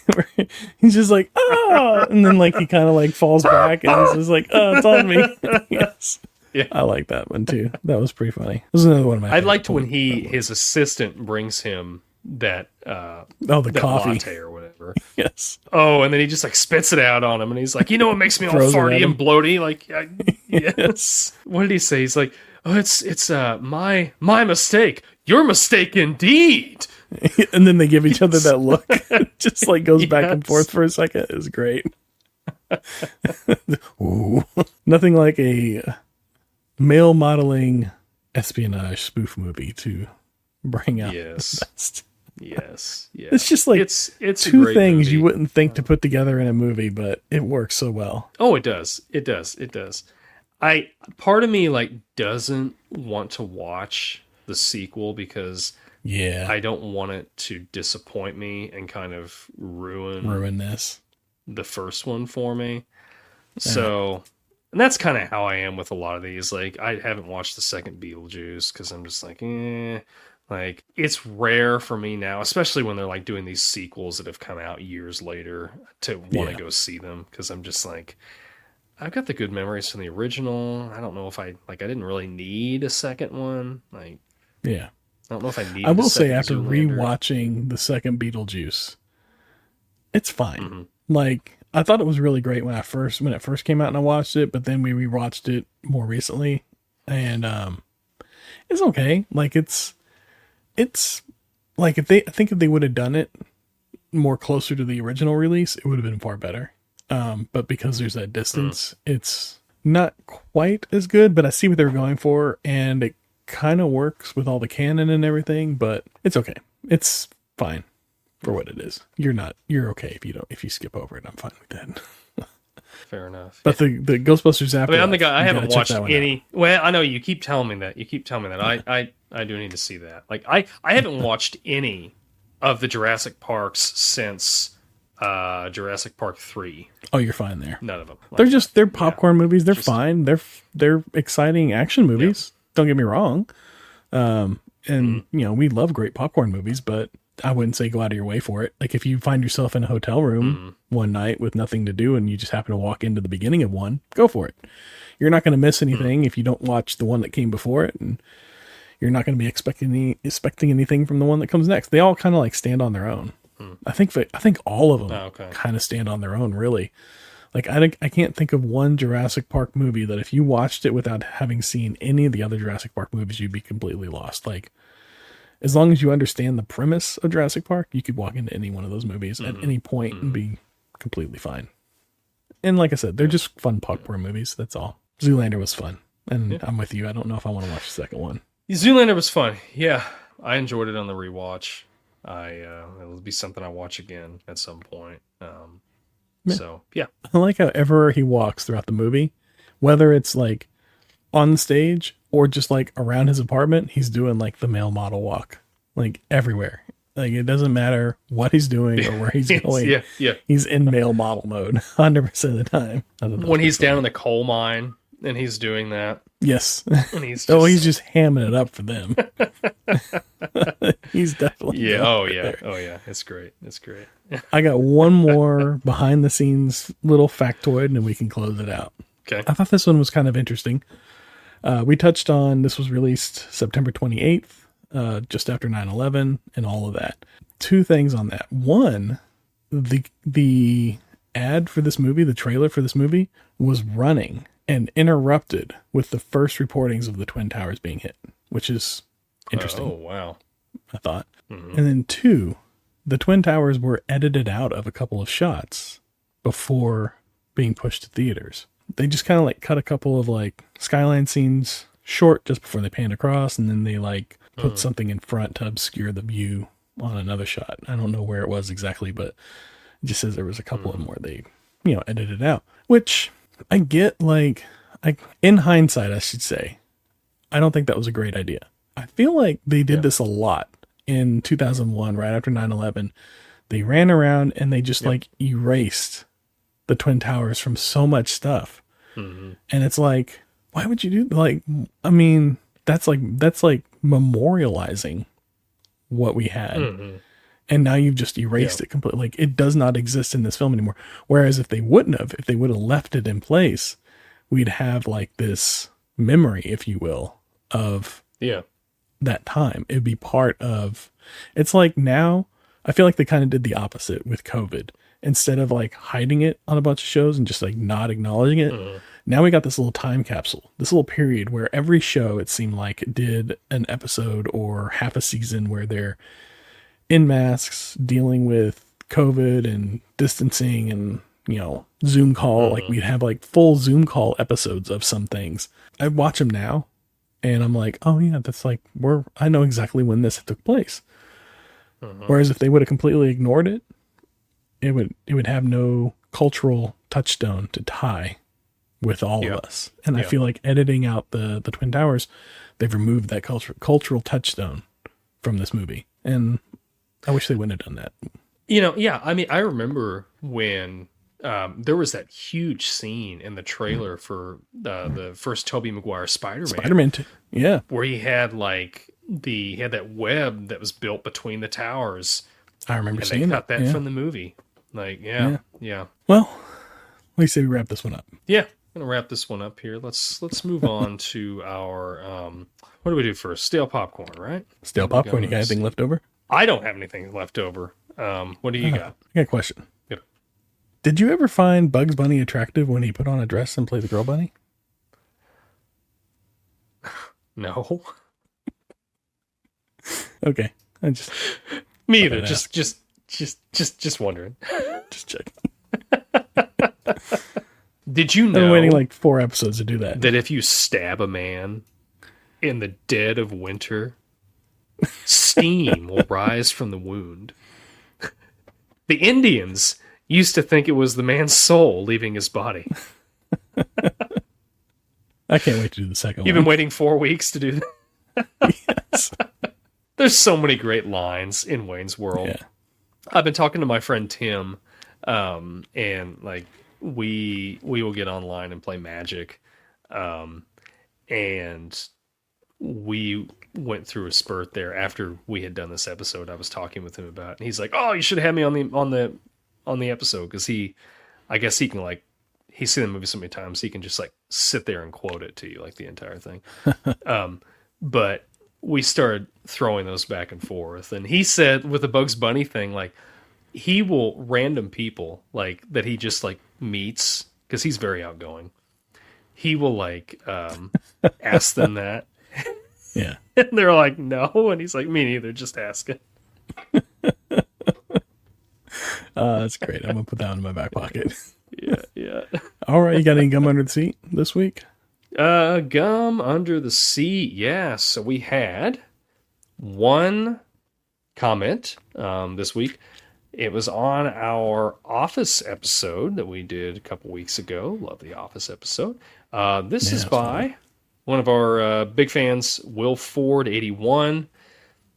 He's just like, and then like he kind of like falls back and he's just like, it's on me. Yes. Yeah. I like that one too. That was pretty funny. This is another one of my I liked when his assistant brings him that the coffee latte or whatever. Yes. Oh, and then he just like spits it out on him, and he's like, what makes me all farty and bloaty? Like, yes. What did he say? He's like, oh, it's my mistake. Your mistake indeed. And then they give each other that look. Just like goes back and forth for a second. It was great. Ooh. Nothing like a male modeling espionage spoof movie to bring out the best. Yes. It's just like it's two things movie. You wouldn't think to put together in a movie, but it works so well. Oh, it does. Part of me like doesn't want to watch the sequel because I don't want it to disappoint me and kind of ruin the first one for me. So, and that's kind of how I am with a lot of these. Like, I haven't watched the second Beetlejuice because I'm just like, Like, it's rare for me now, especially when they're like doing these sequels that have come out years later, to want to go see them, because I'm just like, I've got the good memories from the original. I don't know if I didn't really need a second one. Like, I don't know if I need. I will say, after rewatching the second Beetlejuice, it's fine. Mm-hmm. Like, I thought it was really great when it first came out and I watched it, but then we rewatched it more recently, and it's okay. Like, it's like I think if they would have done it more closer to the original release, it would have been far better. But because there's that distance, it's not quite as good, but I see what they were going for, and it kind of works with all the canon and everything, but it's okay. It's fine for what it is. You're okay if you skip over it. I'm fine with that. Fair enough. But the Ghostbusters Afterlife. I mean, I'm the guy. I haven't watched any. Well, I know you keep telling me that. Yeah. I do need to see that. Like I haven't watched any of the Jurassic Parks since Jurassic Park 3. Oh, you're fine there. None of them. Like, they're popcorn movies. They're fine. They're exciting action movies. Yeah. Don't get me wrong. We love great popcorn movies, but I wouldn't say go out of your way for it. Like if you find yourself in a hotel room one night with nothing to do and you just happen to walk into the beginning of one, go for it. You're not going to miss anything if you don't watch the one that came before it, and you're not going to be expecting anything from the one that comes next. They all kind of like stand on their own. I think all of them kind of stand on their own, really. Like I can't think of one Jurassic Park movie that if you watched it without having seen any of the other Jurassic Park movies, you'd be completely lost. Like as long as you understand the premise of Jurassic Park, you could walk into any one of those movies at any point and be completely fine. And like I said, they're just fun popcorn movies. That's all. Zoolander was fun. And I'm with you. I don't know if I want to watch the second one. Zoolander was fun. Yeah. I enjoyed it on the rewatch. It'll be something I watch again at some point. So, yeah. I like how everywhere he walks throughout the movie, whether it's like on the stage or just like around his apartment, he's doing like the male model walk, like everywhere. Like it doesn't matter what he's doing or where he's going. He's in male model mode 100% of the time. When he's down in the coal mine and he's doing that. Yes. And he's just hamming it up for them. He's definitely. Yeah. Oh yeah. It's great. I got one more behind the scenes little factoid and then we can close it out. Okay. I thought this one was kind of interesting. We touched on, this was released September 28th, just after 9/11 and all of that. Two things on that. One, the ad for this movie, the trailer for this movie was running and interrupted with the first reportings of the Twin Towers being hit, which is interesting. Oh, wow. I thought. Mm-hmm. And then two, the Twin Towers were edited out of a couple of shots before being pushed to theaters. They just kind of like cut a couple of like skyline scenes short just before they panned across, and then they like put something in front to obscure the view on another shot. I don't know where it was exactly, but it just says there was a couple of them where they, edited out, which I get. Like, in hindsight, I should say, I don't think that was a great idea. I feel like they did this a lot in 2001, right after 9/11. They ran around and they just like erased the Twin Towers from so much stuff. Mm-hmm. And it's like, why would you do, like, I mean, that's like memorializing what we had. Mm-hmm. And now you've just erased it completely. Like, it does not exist in this film anymore. Whereas if they would have left it in place, we'd have like this memory, if you will, of that time. It'd be part of, it's like now, I feel like they kind of did the opposite with COVID. Instead of like hiding it on a bunch of shows and just like not acknowledging it, now we got this little time capsule, this little period where every show, it seemed like, did an episode or half a season where they're in masks dealing with COVID and distancing and, Zoom call. Like we'd have like full Zoom call episodes of some things. I watch them now and I'm like, oh yeah, that's like, I know exactly when this took place. Whereas if they would have completely ignored it, it would have no cultural touchstone to tie with all of us. And I feel like editing out the Twin Towers, they've removed that cultural touchstone from this movie. And I wish they wouldn't have done that. I mean, I remember when there was that huge scene in the trailer for the first Tobey Maguire Spider-Man 2. Yeah. Where he had like he had that web that was built between the towers. I remember and seeing they cut that from the movie. Like, yeah. Well, let me say we wrap this one up. Yeah, I'm gonna wrap this one up here. Let's move on to our what do we do first? Stale popcorn, right? Stale popcorn. You got anything left over? I don't have anything left over. What do you got? I got a question. Yep. Did you ever find Bugs Bunny attractive when he put on a dress and played the girl bunny? No. Okay. I just me either. Just wondering. Just checking. Did you know? I'm waiting like 4 episodes to do that. That if you stab a man in the dead of winter, steam will rise from the wound. The Indians used to think it was the man's soul leaving his body. I can't wait to do the second one. You've been waiting 4 weeks to do that? Yes. There's so many great lines in Wayne's World. Yeah. I've been talking to my friend Tim, and like we will get online and play Magic, and we went through a spurt there after we had done this episode. I was talking with him about it, and he's like, "Oh, you should have me on the episode," because I guess he can like, he's seen the movie so many times he can just like sit there and quote it to you like the entire thing. But we started throwing those back and forth, and he said with the Bugs Bunny thing, like he will random people like that he just like meets because he's very outgoing. He will like ask them that. Yeah. And they're like, no. And he's like, me neither, just asking. That's great. I'm going to put that in my back pocket. Yeah. All right. You got any gum under the seat this week? Gum under the seat. Yeah. So we had one comment this week. It was on our Office episode that we did a couple weeks ago. Love the Office episode. This is by one of our big fans, Will Ford 81.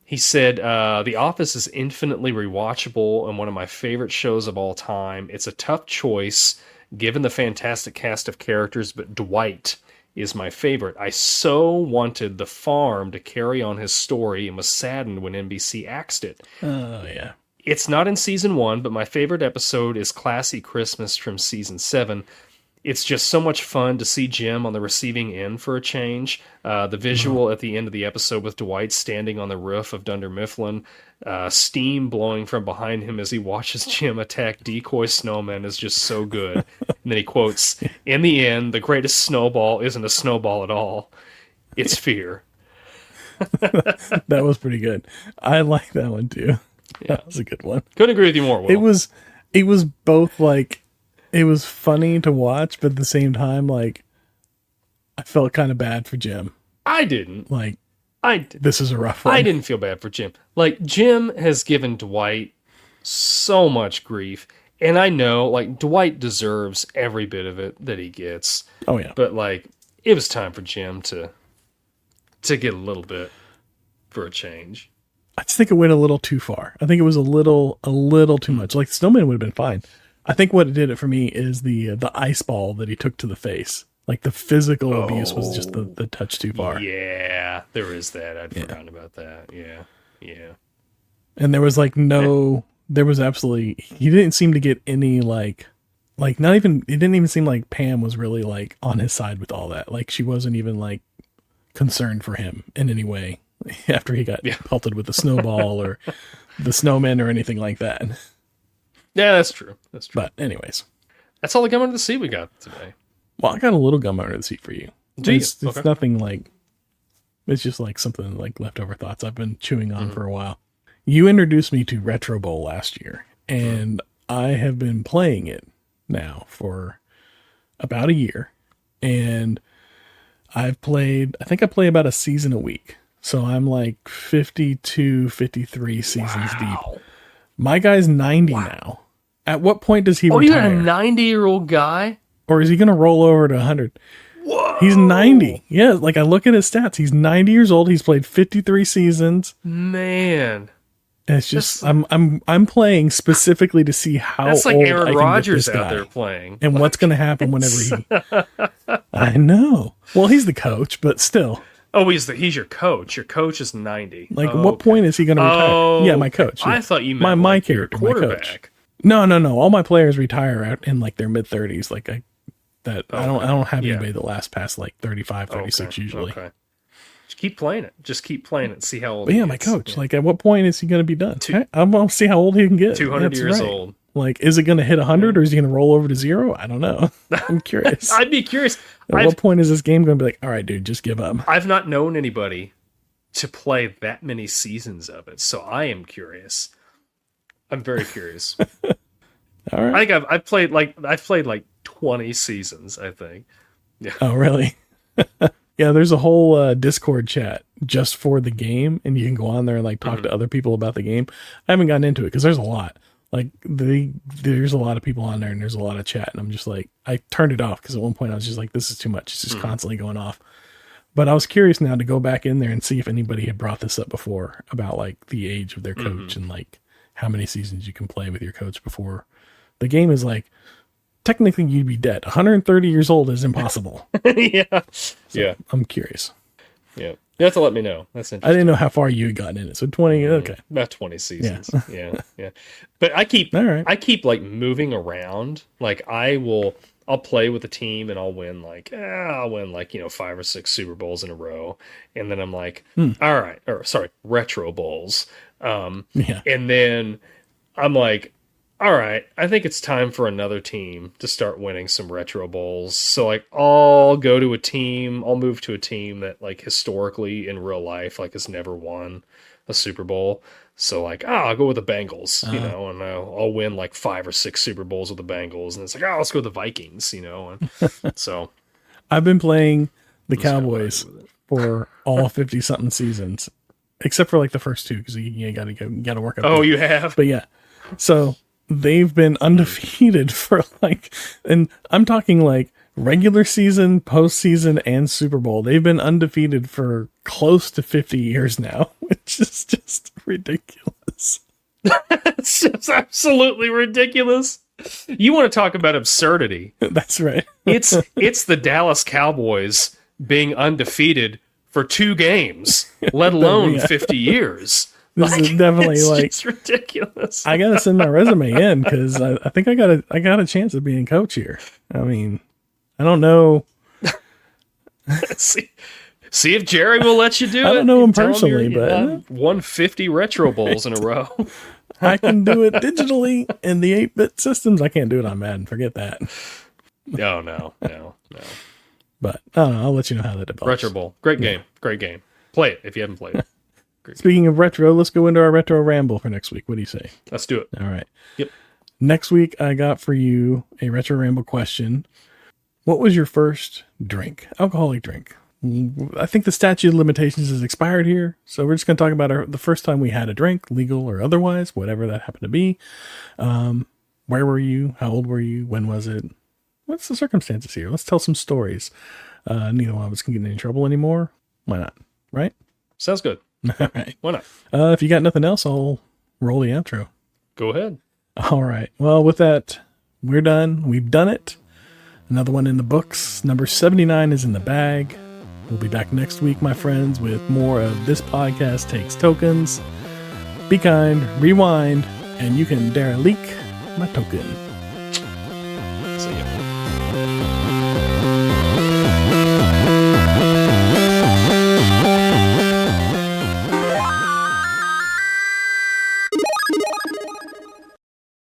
He said, The Office is infinitely rewatchable and one of my favorite shows of all time. It's a tough choice given the fantastic cast of characters, but Dwight is my favorite. I so wanted The Farm to carry on his story and was saddened when NBC axed it. Oh, yeah. It's not in season 1, but my favorite episode is Classy Christmas from season 7. It's just so much fun to see Jim on the receiving end for a change. The visual at the end of the episode with Dwight standing on the roof of Dunder Mifflin, steam blowing from behind him as he watches Jim attack decoy snowmen is just so good. And then he quotes, in the end, the greatest snowball isn't a snowball at all. It's fear. That was pretty good. I like that one too. Yeah. That was a good one. Couldn't agree with you more, Will. It was both like, it was funny to watch, but at the same time, like, I felt kind of bad for Jim. I didn't. Like, this is a rough one. I didn't feel bad for Jim. Like, Jim has given Dwight so much grief. And I know, like, Dwight deserves every bit of it that he gets. Oh, yeah. But, like, it was time for Jim to get a little bit for a change. I just think it went a little too far. I think it was a little too much. Like, Snowman would have been fine. I think what did it for me is the ice ball that he took to the face. Like, the physical abuse was just the touch too far. Yeah, there is that. I'd forgotten about that. Yeah. And there was, like, there was absolutely, he didn't seem to get any, like, not even, it didn't even seem like Pam was really, like, on his side with all that. Like, she wasn't even, like, concerned for him in any way after he got pelted with the snowball or the snowman or anything like that. Yeah, that's true. But anyways. That's all the gum under the seat we got today. Well, I got a little gum under the seat for you. It's nothing like, it's just like something like leftover thoughts I've been chewing on for a while. You introduced me to Retro Bowl last year, and I have been playing it now for about a year. And I think I play about a season a week. So I'm like 52, 53 seasons deep. My guy's 90 now. At what point does he retire? You got a 90-year-old guy? Or is he going to roll over to 100? Whoa. He's 90. Yeah, like I look at his stats. He's 90 years old. He's played 53 seasons. Man. And it's just, I'm playing specifically to see how that's like old Aaron I can Rodgers get this out guy there playing. and what's going to happen whenever he... I know. Well, he's the coach, but still. Oh, he's your coach. Your coach is 90. Like, what point is he going to retire? Yeah, my coach. Yeah. I thought you meant my like character, your my coach. No. All my players retire out in like their mid-30s. Like I don't have anybody that lasts past like 35, 36 usually. Okay. Just keep playing it. See how old. But yeah, my coach. Yeah. Like, at what point is he going to be done? I'm going to see how old he can get. 200 years old. Like, is it going to hit 100 or is he going to roll over to 0? I don't know. I'm curious. I'd be curious. At what point is this game going to be like, all right, dude, just give up? I've not known anybody to play that many seasons of it, so I am curious. I'm very curious. All right. I think I've played like 20 seasons, I think. Yeah. Oh, really? Yeah, there's a whole Discord chat just for the game, and you can go on there and like talk to other people about the game. I haven't gotten into it because there's a lot. Like there's a lot of people on there and there's a lot of chat, and I'm just like, I turned it off because at one point I was just like, this is too much. It's just constantly going off. But I was curious now to go back in there and see if anybody had brought this up before about like the age of their coach and like how many seasons you can play with your coach before the game is like, technically you'd be dead. 130 years old is impossible. Yeah. So I'm curious. Yeah. You have to let me know. That's interesting. I didn't know how far you had gotten in it. So 20, okay. About 20 seasons. Yeah. But I keep like moving around. Like I'll play with a team and I'll win like 5 or 6 Super Bowls in a row. And then I'm like, all right, retro bowls. And then I'm like, all right, I think it's time for another team to start winning some retro bowls. So like I'll move to a team that like historically in real life like has never won a Super Bowl. So like, I'll go with the Bengals, and I'll win like 5 or 6 Super Bowls with the Bengals. And it's like, let's go with the Vikings, and so I've been playing the Cowboys for all 50 something seasons, except for like the first 2, because you got to work up. Oh, you have? But yeah. So they've been undefeated for like, and I'm talking like regular season, postseason, and Super Bowl. They've been undefeated for close to 50 years now, which is just ridiculous. It's just absolutely ridiculous. You want to talk about absurdity? That's right. It's the Dallas Cowboys being undefeated for 2 games, let alone 50 years. This is definitely it's ridiculous. I gotta send my resume in because I think I got a chance of being coach here. I mean, I don't know. see if Jerry will let you do it. I don't know him personally, but won 50 retro bowls in a row. I can do it digitally in the 8-bit systems. I can't do it on Madden. Forget that. No. But I don't know. I'll let you know how that develops. Retro Bowl, great game. Play it if you haven't played it. Speaking of retro, let's go into our retro ramble for next week. What do you say? Let's do it. All right. Yep. Next week, I got for you a retro ramble question. What was your first drink? Alcoholic drink. I think the statute of limitations has expired here. So we're just going to talk about the first time we had a drink, legal or otherwise, whatever that happened to be. Where were you? How old were you? When was it? What's the circumstances here? Let's tell some stories. Neither one of us can get in any trouble anymore. Why not? Right? Sounds good. All right. Why not? If you got nothing else, I'll roll the outro. Go ahead. All right. Well, with that, we're done. We've done it. Another one in the books. Number 79 is in the bag. We'll be back next week, my friends, with more of This Podcast Takes Tokens. Be kind, rewind, and you can dare leak my token.